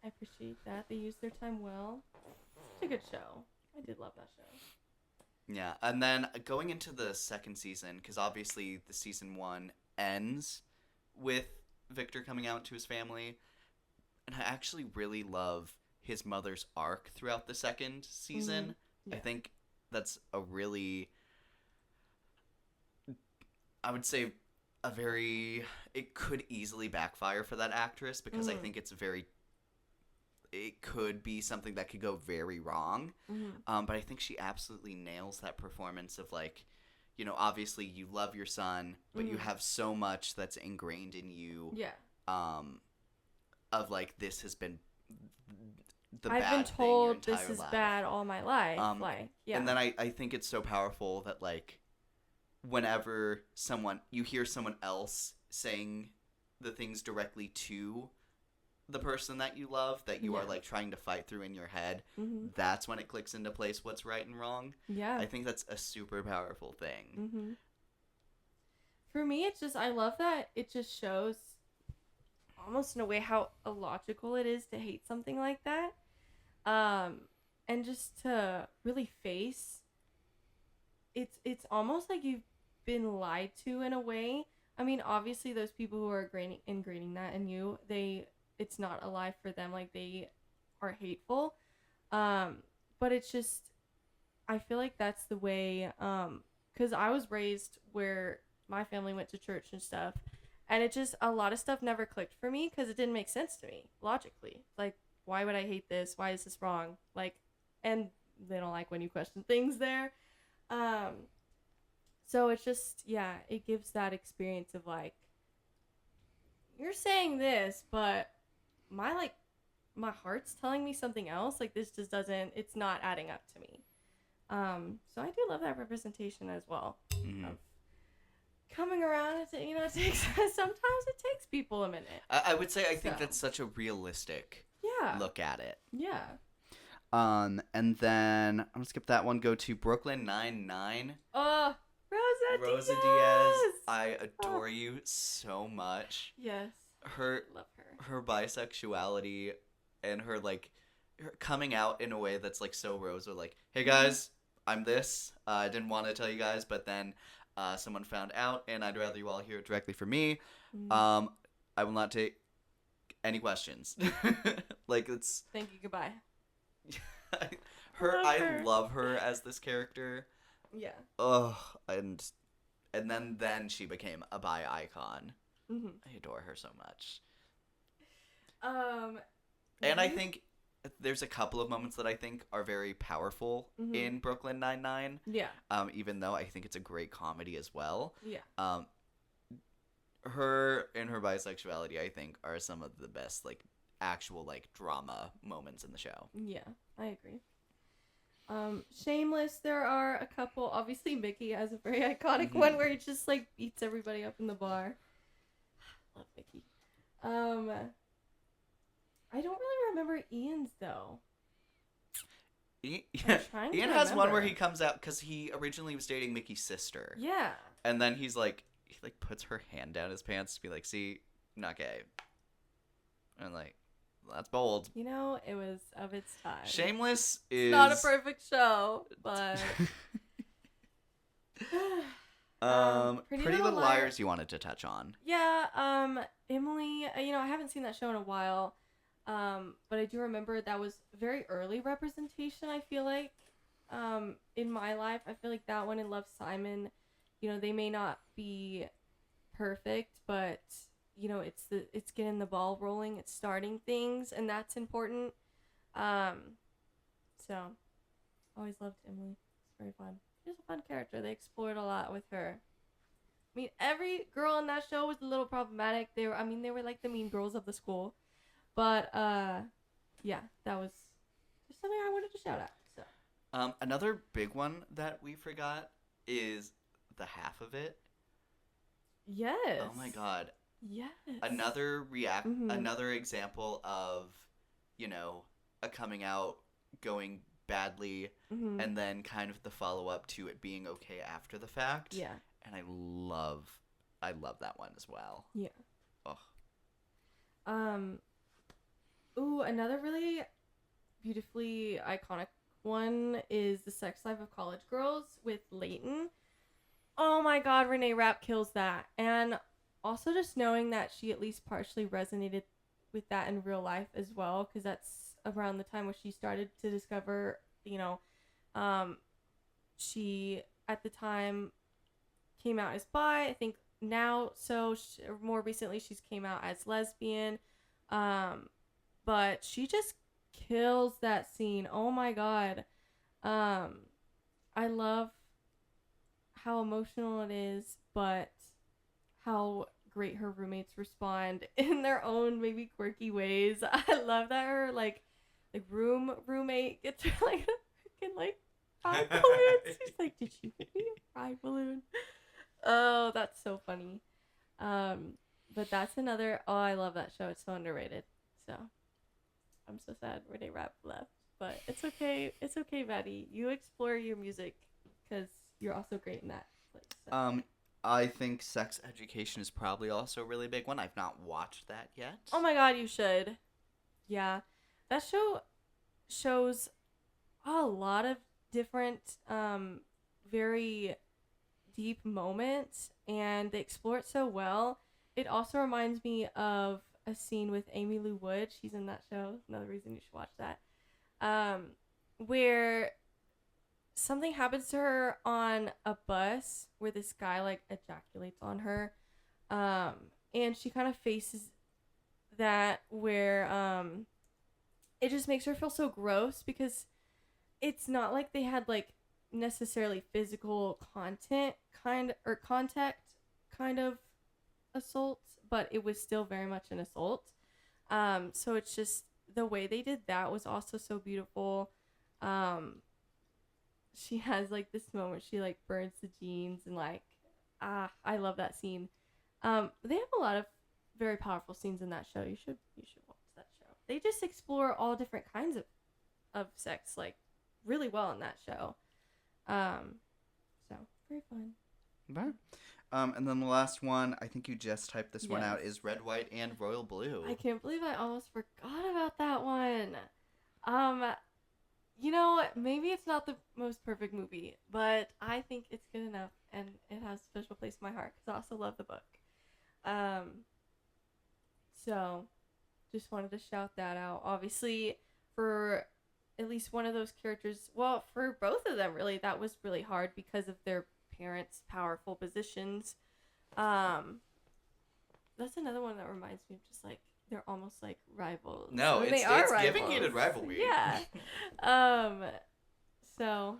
I appreciate that. They use their time well. It's a good show. I did love that show. Yeah, and then going into the second season, because obviously the season 1 ends with Victor coming out to his family, and I actually really love his mother's arc throughout the second season. Yeah. I think that's a really, I would say, it could easily backfire for that actress, because I think it could be something that could go very wrong. But I think she absolutely nails that performance of like, you know, obviously you love your son, but you have so much that's ingrained in you. Yeah. Of like, this has been I've been told this is bad all my life. And then I think it's so powerful that like, whenever you hear someone else saying the things directly to the person that you love, that you are like trying to fight through in your head, that's when it clicks into place what's right and wrong. Yeah. I think that's a super powerful thing. For me, it's just, I love that it just shows almost in a way how illogical it is to hate something like that. And just to really face, it's almost like you've been lied to in a way. I mean, obviously those people who are ingraining that in you, it's not a lie for them. Like, they are hateful. But it's just, I feel like that's the way, because I was raised where my family went to church and stuff, and it just, a lot of stuff never clicked for me because it didn't make sense to me logically. Like, why would I hate this? Why is this wrong? Like, and they don't like when you question things there. So it's just, yeah, it gives that experience of like, you're saying this, but my heart's telling me something else. Like, this just doesn't, it's not adding up to me. So I do love that representation as well. Of coming around, it takes, sometimes it takes people a minute. I would say I think that's such a realistic look at it. Yeah. And then I'm gonna skip that one. Go to Brooklyn Nine-Nine. Rosa Diaz. I adore you so much. Yes. Love her bisexuality and her like her coming out in a way that's like so Rosa. Like, hey guys, I'm this. I didn't want to tell you guys, but then someone found out, and I'd rather you all hear it directly from me. Mm. I will not take any questions. Like, it's Thank you. Goodbye. I love her as this character. Yeah. Ugh, and then she became a bi icon. Mm-hmm. I adore her so much. And I think there's a couple of moments that I think are very powerful in Brooklyn Nine-Nine. Yeah. Even though I think it's a great comedy as well. Yeah. Her and her bisexuality, I think, are some of the best, like, actual, like, drama moments in the show. Yeah, I agree. Shameless, there are a couple. Obviously, Mickey has a very iconic one where he just, like, beats everybody up in the bar. Love Mickey. I don't really remember Ian's, though. Ian trying to has one where remember. he comes out because he originally was dating Mickey's sister. Yeah. And then he puts her hand down his pants to be like, see, not gay. And like, that's bold. You know, it was of its time. Shameless is Not a perfect show, but... Pretty Little Liars you wanted to touch on. Yeah, Emily, I haven't seen that show in a while, but I do remember that was very early representation, I feel like, in my life. I feel like that one and Love, Simon, they may not be perfect, but, it's getting the ball rolling, it's starting things, and that's important. So, always loved Emily. It's very fun. She's a fun character. They explored a lot with her. I mean, every girl in that show was a little problematic. They were like the mean girls of the school. But, yeah, that was just something I wanted to shout out. So. Another big one that we forgot is The Half of It. Yes. Oh my god. Yes. Another another example of, a coming out going badly, and then kind of the follow-up to it being okay after the fact. Yeah. And I love that one as well. Yeah. Oh. Ooh, another really beautifully iconic one is The Sex Life of College Girls with Leighton. Oh my god, Renee Rapp kills that. And also just knowing that she at least partially resonated with that in real life as well, because that's around the time where she started to discover, she at the time came out as bi. I think now, more recently she's came out as lesbian. But she just kills that scene. Oh my god. I love how emotional it is, but how great her roommates respond in their own maybe quirky ways. I love that her roommate gets her like a freaking pride balloon. She's like, did you give me a pride balloon? Oh, that's so funny. But that's another. Oh, I love that show. It's so underrated. So I'm so sad Renee Rapp left, but it's okay. It's okay, Maddie. You explore your music because you're also great in that place. So. I think Sex Education is probably also a really big one. I've not watched that yet. Oh my god, you should. Yeah. That show shows a lot of different, very deep moments, and they explore it so well. It also reminds me of a scene with Amy Lou Wood. She's in that show. Another reason you should watch that. Where something happens to her on a bus where this guy ejaculates on her, and she kind of faces that where it just makes her feel so gross because it's not like they had necessarily physical contact kind of assault, but it was still very much an assault. So it's just the way they did that was also so beautiful. She has this moment she burns the jeans and I love that scene. They have a lot of very powerful scenes in that show. You should watch that show. They just explore all different kinds of sex really well in that show. So very fun. Okay. And then the last one, I think you just typed this one Yes. out, is Red, White, and Royal Blue. I can't believe I almost forgot about that one. You know, maybe it's not the most perfect movie, but I think it's good enough, and it has a special place in my heart because I also love the book. So just wanted to shout that out. Obviously, for at least one of those characters, well, for both of them, really, that was really hard because of their parents' powerful positions. That's another one that reminds me of just like they're almost like rivals. No, I mean, it's they are giving rivals. Heated Rivalry. Yeah. So,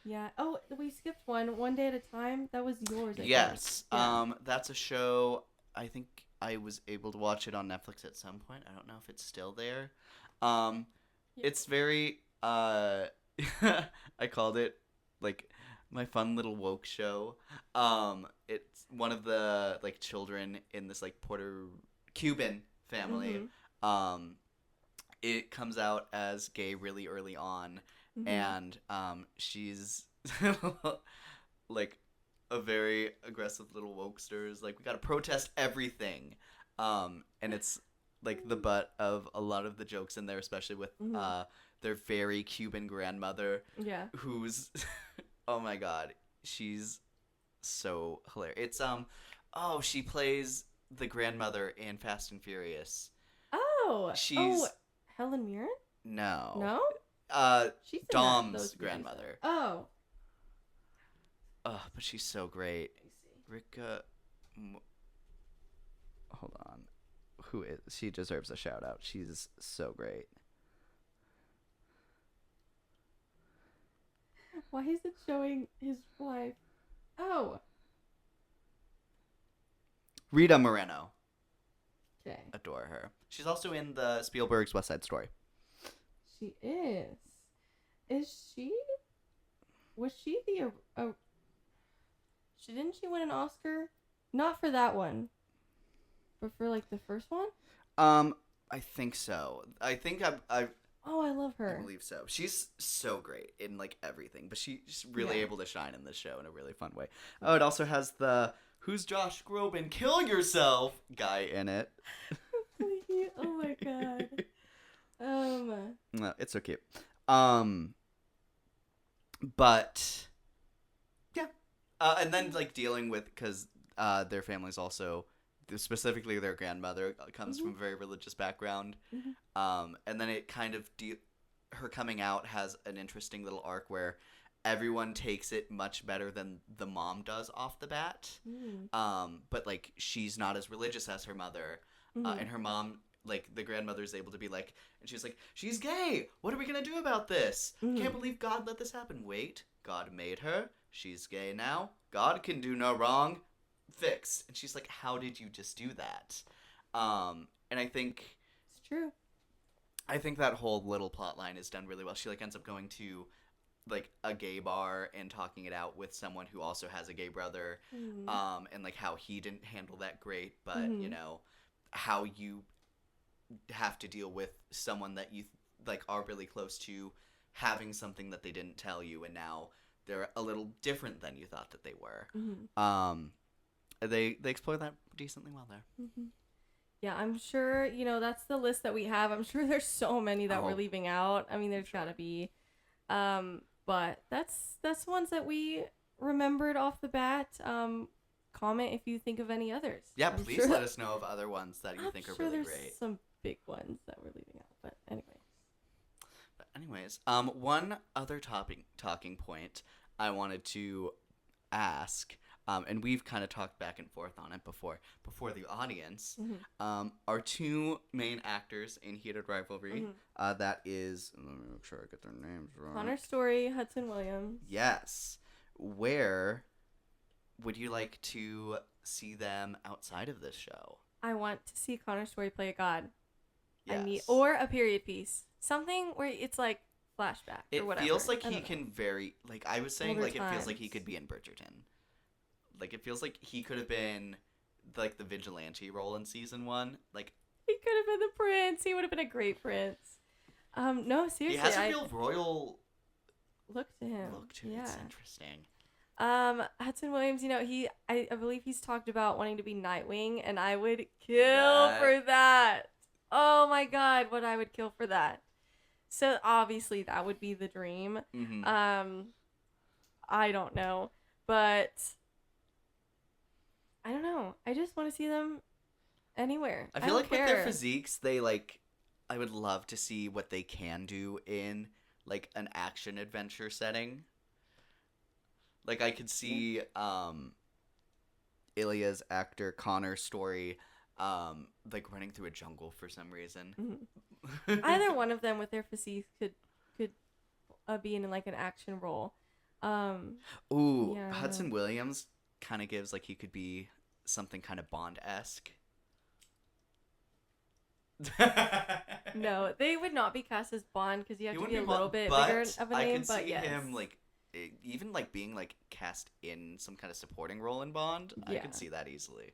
yeah. Oh, we skipped one. One Day at a Time. That was yours. I Yes. think. Yeah. That's a show. I think I was able to watch it on Netflix at some point. I don't know if it's still there. It's very I called it like my fun little woke show. It's one of the like children in this like Cuban family. Mhm. It comes out as gay really early on, Mhm. and she's like a very aggressive little wokester. Is like, we gotta protest everything, and it's like the butt of a lot of the jokes in there, especially with their very Cuban grandmother, Yeah. who's oh my god, she's so hilarious. It's she plays the grandmother in Fast and Furious. Oh. She's Helen Mirren? no. No. She's in Dom's those movies, grandmother. though. Oh. Oh, but she's so great. Let me see. Rika. Hold on. Who is she? Deserves a shout out. She's so great. Why is it showing his wife? Oh. Rita Moreno. Okay. Adore her. She's also in the Spielberg's West Side Story. She is. Is she? Was she the? Didn't she win an Oscar? Not for that one, but for like the first one. I think so. I think I Oh, I love her. I believe so. She's so great in like everything, but she's really able to shine in this show in a really fun way. Oh, it also has the "Who's Josh Groban? Kill Yourself" guy in it. Oh my god. No, it's so cute. But yeah, and then like dealing with because their family's also specifically their grandmother comes from a very religious background. And then it kind of her coming out has an interesting little arc where everyone takes it much better than the mom does off the bat. But like she's not as religious as her mother, and her mom, like the grandmother's able to be like, and she's like, she's gay. What are we gonna do about this? Can't believe God let this happen. Wait, God made her. She's gay now. God can do no wrong. Fixed. And she's like, how did you just do that? And I think It's true. I think that whole little plot line is done really well. She like ends up going to like a gay bar and talking it out with someone who also has a gay brother, and like how he didn't handle that great, but you know how you have to deal with someone that you like are really close to having something that they didn't tell you, and now they're a little different than you thought that they were. They explore that decently well there. Yeah, I'm sure, you know, that's the list that we have. I'm sure there's so many that we're leaving out. I mean, there's gotta be. But that's ones that we remembered off the bat. Comment if you think of any others. Yeah, I'm please sure let us know of other ones that you think are really there's great. some big ones that we're leaving out, but anyways, one other talking point I wanted to ask, and we've kind of talked back and forth on it before the audience. Our two main actors in Heated Rivalry, that is, let me make sure I get their names right. Connor Story, Hudson Williams. Yes. Where would you like to see them outside of this show? I want to see Connor Story play a god. Yes. Or a period piece. Something where it's like flashback or whatever. It feels like I he don't know. can very, like I was saying, Older like it feels like he times. could be in Bridgerton. Like it feels like he could have been like the vigilante role in season 1. Like He could have been the prince. He would have been a great prince. No, seriously. he has a real royal look to him. Yeah. It's interesting. Hudson Williams, you know, I believe he's talked about wanting to be Nightwing, and I would kill for that. Oh my god, what I would kill for that. So obviously that would be the dream. I don't know, but I don't know. I just want to see them anywhere. I feel don't like care. with their physiques, they like. I would love to see what they can do in like an action adventure setting. Like I could see Ilya's actor Connor's story like running through a jungle for some reason. Either one of them with their physique could be in like an action role. Ooh, Yeah, I Hudson know. Williams kind of gives like he could be something kind of Bond-esque. No, they would not be cast as Bond because you have He to be wouldn't a little Bond, bit but bigger of a I name. could But see yes, him like even like being like cast in some kind of supporting role in Bond. I Yeah. could see that easily.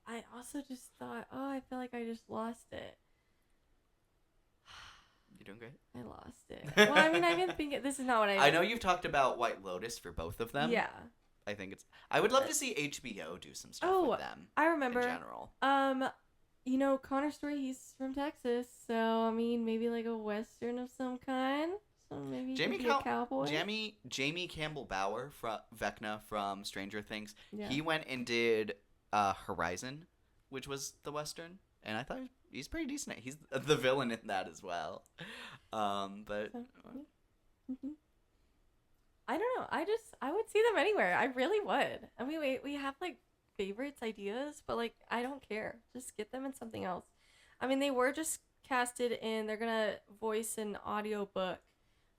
I also just thought, oh, I feel like I just lost it. You're doing great. I lost it. Well, I mean, I've been thinking this is not what I know you've talked about White Lotus for both of them. Yeah. I think it's. I would love to see HBO do some stuff Oh, with them. I remember. In general. You know, Connor's story. He's from Texas, so I mean, maybe like a western of some kind. So maybe he could be a cowboy. Jamie Campbell Bower from Vecna from Stranger Things. Yeah. He went and did Horizon, which was the western, and I thought he's pretty decent. He's the villain in that as well. But So, yeah. I don't know. I would see them anywhere. I really would. I mean, we have like favorites, ideas, but like I don't care. Just get them in something else. I mean, they were just casted in. They're gonna voice an audiobook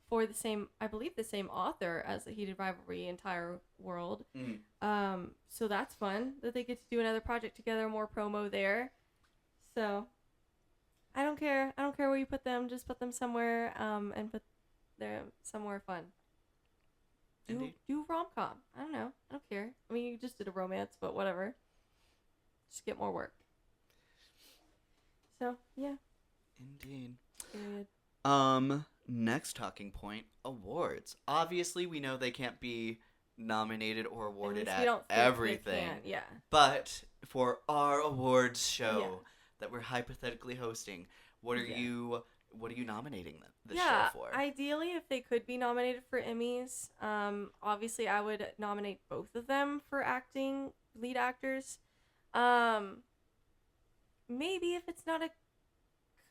for the same, I believe, the same author as the Heated Rivalry entire world. So that's fun that they get to do another project together. More promo there. So I don't care. I don't care where you put them. Just put them somewhere. And put them somewhere fun. Do rom-com. I don't know. I don't care. I mean, you just did a romance, but whatever. Just get more work. So, yeah. Indeed. Period. Next talking point, awards. Obviously, we know they can't be nominated or awarded At least we at don't think everything. They can. Yeah. But for our awards show Yeah. that we're hypothetically hosting, what are you nominating this Yeah, show for? ideally, if they could be nominated for Emmys, obviously I would nominate both of them for acting lead actors. Maybe if it's not a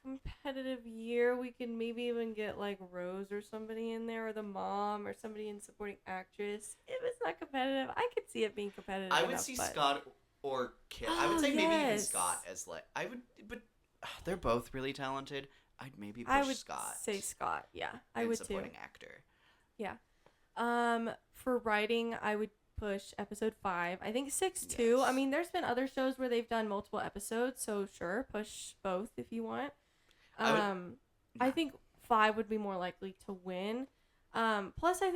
competitive year, we can maybe even get like Rose or somebody in there, or the mom, or somebody in supporting actress. If it's not competitive, I could see it being competitive. I would see Scott or Kit. I would say maybe even Scott as like but they're both really talented. I'd maybe push I would Scott. say Scott. Yeah, I and would supporting too. actor. Yeah. For writing, I would push episode 5. I think 6 too. I Yes. mean, there's been other shows where they've done multiple episodes, so sure, push both if you want. I think 5 would be more likely to win. Plus, I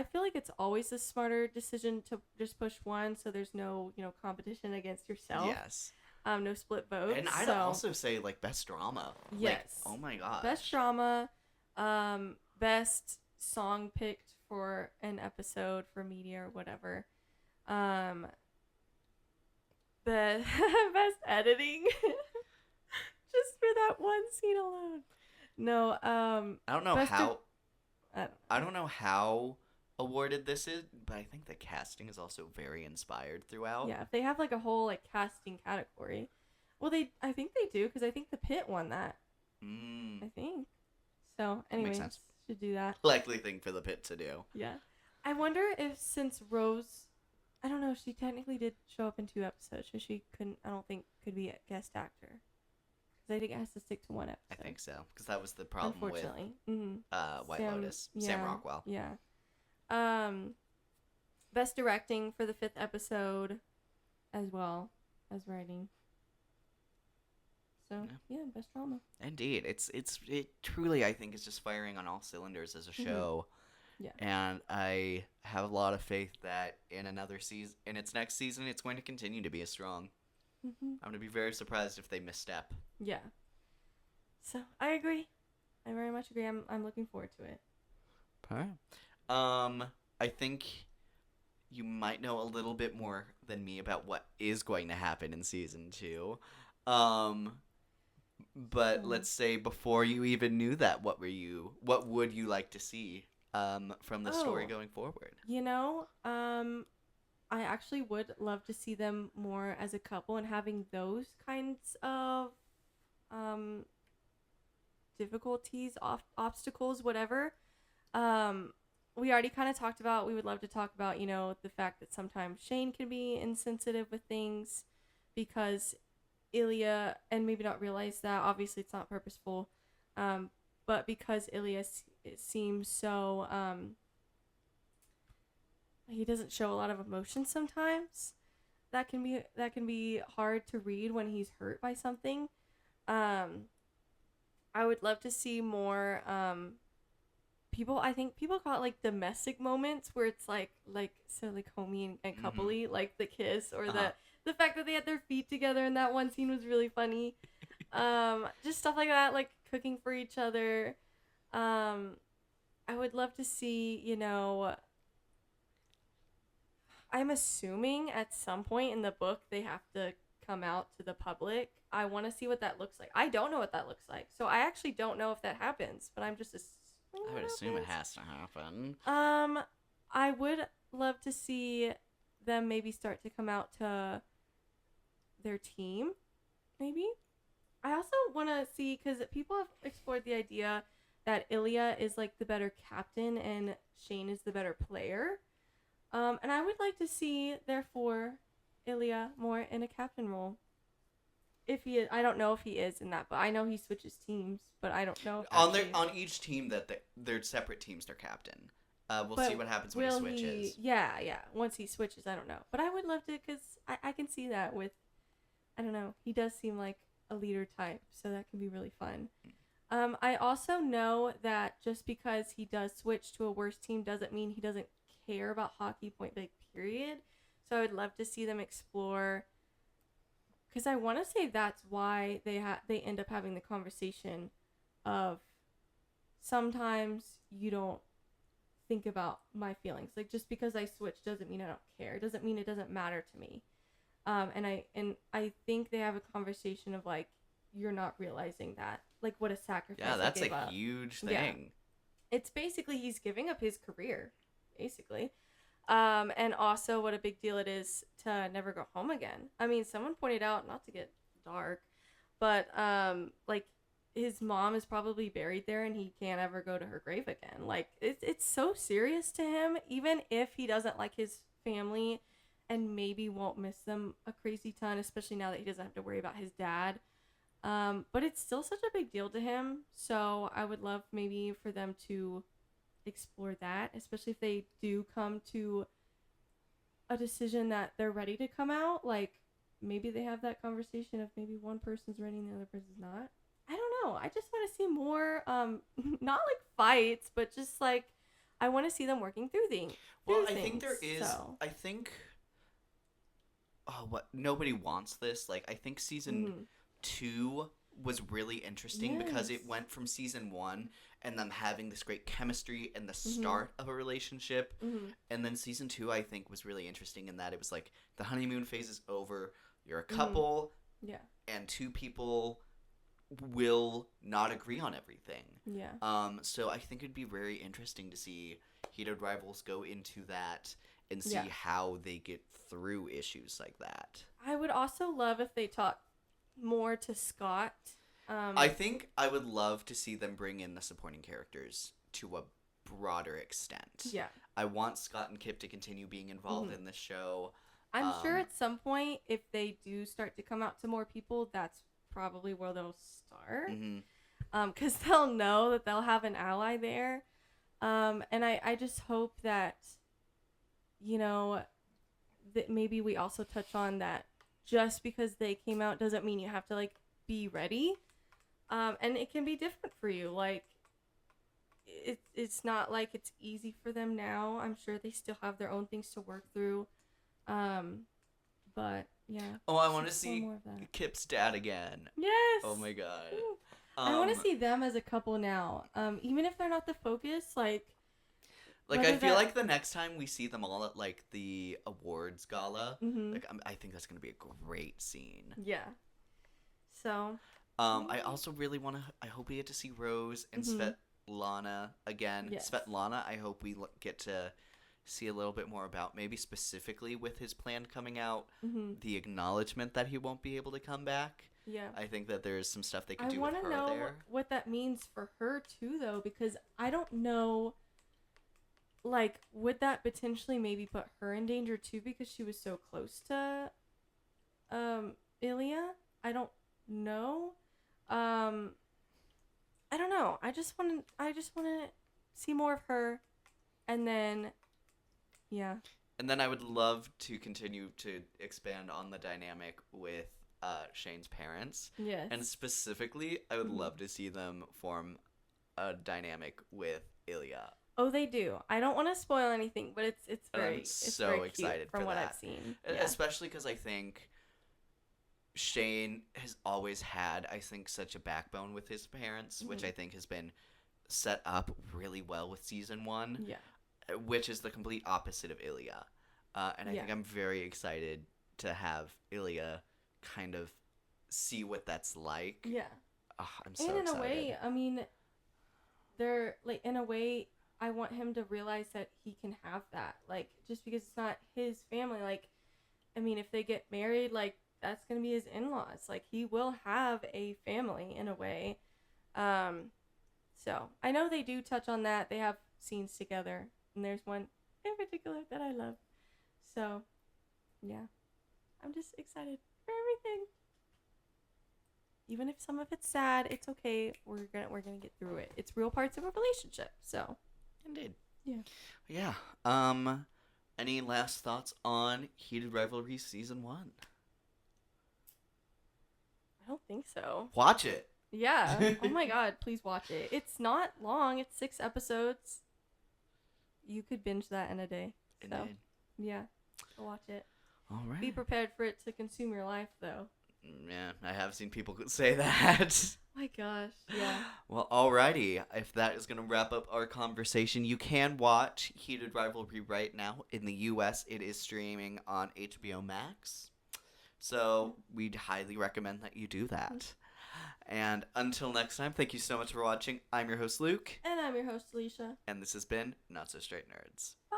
feel like it's always a smarter decision to just push one, so there's no, competition against yourself. Yes. No split votes. And I'd also say like best drama. Yes. Like, oh my god. Best drama, best song picked for an episode for media or whatever. Best editing. Just for that one scene alone. No, I don't know best how. I I don't know how awarded this is, but I think the casting is also very inspired throughout. Yeah, if they have like a whole like casting category. Well, I think they do, because I think the Pit won that. I think. So, anyways, sense. should do that. Likely thing for the Pit to do. Yeah. I wonder if, since Rose, I don't know, she technically did show up in 2 episodes, so she I don't think could be a guest actor. Because I think it has to stick to 1 episode. I think so, because that was the problem Unfortunately. with White Lotus. Sam Rockwell. Yeah. Best directing for the 5th episode, as well as writing. So yeah, best drama. Indeed, it truly, I think, is just firing on all cylinders as a show. Yeah. And I have a lot of faith that in another season, in its next season, it's going to continue to be as strong. I'm going to be very surprised if they misstep. Yeah. So I agree. I very much agree. I'm looking forward to it. Alright. I think you might know a little bit more than me about what is going to happen in season 2. But let's say before you even knew that, what would you like to see from the story going forward? You know, I actually would love to see them more as a couple and having those kinds of difficulties, obstacles, whatever. We already kind of talked about, we would love to talk about, the fact that sometimes Shane can be insensitive with things because Ilya, and maybe not realize that, obviously it's not purposeful, but because Ilya seems so, he doesn't show a lot of emotion sometimes. That can be hard to read when he's hurt by something. I would love to see more I think people call it like domestic moments where it's like homey and coupley, like the kiss or the fact that they had their feet together in that one scene was really funny. Just stuff like that, like cooking for each other. I would love to see, I'm assuming at some point in the book they have to come out to the public. I want to see what that looks like. I don't know what that looks like, so I actually don't know if that happens, but I'm just assuming I would assume it has to happen. I would love to see them maybe start to come out to their team, maybe. I also want to see, because people have explored the idea that Ilya is like the better captain and Shane is the better player. And I would like to see, therefore, Ilya more in a captain role. If he is, I don't know if he is in that, but I know he switches teams, but I don't know. If on each team that they're separate teams, they're captain. We'll see what happens when he switches. Yeah. Once he switches, I don't know, but I would love to, because I can see that with, I don't know, he does seem like a leader type, so that can be really fun. I also know that just because he does switch to a worse team doesn't mean he doesn't care about hockey, point blank, period. So I would love to see them explore, because I want to say that's why they end up having the conversation of sometimes you don't think about my feelings. Like, just because I switch doesn't mean I don't care. It doesn't mean it doesn't matter to me. And I think they have a conversation of like, you're not realizing that, like, what a sacrifice. Yeah, that's a huge thing. Yeah. It's basically he's giving up his career, basically. And also what a big deal it is to never go home again. I mean, someone pointed out, not to get dark, but like his mom is probably buried there and he can't ever go to her grave again. Like, it's so serious to him, even if he doesn't like his family and maybe won't miss them a crazy ton, especially now that he doesn't have to worry about his dad. But it's still such a big deal to him. So I would love maybe for them to explore that, especially if they do come to a decision that they're ready to come out. Like, maybe they have that conversation of maybe one person's ready and the other person's not. I don't know. I just want to see more, not like fights, but just like, I want to see them working through things. Well, I think there is, I think, nobody wants this. Like, I think season 2 was really interesting because it went from season 1 and them having this great chemistry and the start of a relationship, and then season 2 I think was really interesting in that it was like the honeymoon phase is over, you're a couple, and two people will not agree on everything. So I think it'd be very interesting to see Heated Rivals go into that and see how they get through issues like that. I would also love if they talk more to Scott. I think I would love to see them bring in the supporting characters to a broader extent. Yeah. I want Scott and Kip to continue being involved in the show. I'm sure at some point, if they do start to come out to more people, that's probably where they'll start. Because they'll know that they'll have an ally there. And I just hope that, that maybe we also touch on that just because they came out doesn't mean you have to, like, be ready. And it can be different for you. Like, it's not like it's easy for them now. I'm sure they still have their own things to work through. But, yeah. Oh, I want to see Kip's dad again. Yes! Oh, my God. I want to see them as a couple now. Even if they're not the focus, like I feel like the next time we see them all at, like, the awards gala, like, I think that's going to be a great scene. Yeah. So. I also really want to. I hope we get to see Rose and Svetlana again. Yes. Svetlana, I hope we get to see a little bit more about, maybe specifically with his plan coming out, the acknowledgement that he won't be able to come back. Yeah. I think that there's some stuff they could I do with want her to know there. what that means for her too, though, because I don't know. Like, would that potentially maybe put her in danger too because she was so close to, Ilya? I don't know. I don't know. I just want to see more of her, and then, yeah. And then I would love to continue to expand on the dynamic with Shane's parents. Yes. And specifically, I would love to see them form a dynamic with Ilya. Oh, they do. I don't want to spoil anything, but it's very I'm it's so very excited cute from for what that. I've seen. Especially because I think Shane has always had, I think, such a backbone with his parents, which I think has been set up really well with season 1. Yeah. Which is the complete opposite of Ilya. And I think I'm very excited to have Ilya kind of see what that's like. Yeah. Oh, I'm so And in excited. a way, I mean, they're like, in a way, I want him to realize that he can have that. Like, just because it's not his family, like, I mean, if they get married, like, that's gonna be his in-laws. Like, he will have a family in a way. So I know they do touch on that. They have scenes together, and there's one in particular that I love. So, yeah, I'm just excited for everything. Even if some of it's sad, it's okay. We're gonna get through it. It's real parts of a relationship. So, Indeed. yeah. Yeah. Any last thoughts on Heated Rivalry Season 1? I don't think so. Watch it! Yeah. Oh my god, please watch it. It's not long. It's 6 episodes. You could binge that in a day. So, Indeed. yeah. Go watch it. All right. Be prepared for it to consume your life, though. Yeah, I have seen people say that. My gosh. Yeah. Well, alrighty. If that is going to wrap up our conversation, you can watch Heated Rivalry right now. In the U.S., it is streaming on HBO Max. So we'd highly recommend that you do that. And until next time, thank you so much for watching. I'm your host, Luke. And I'm your host, Alicia. And this has been Not So Straight Nerds. Bye.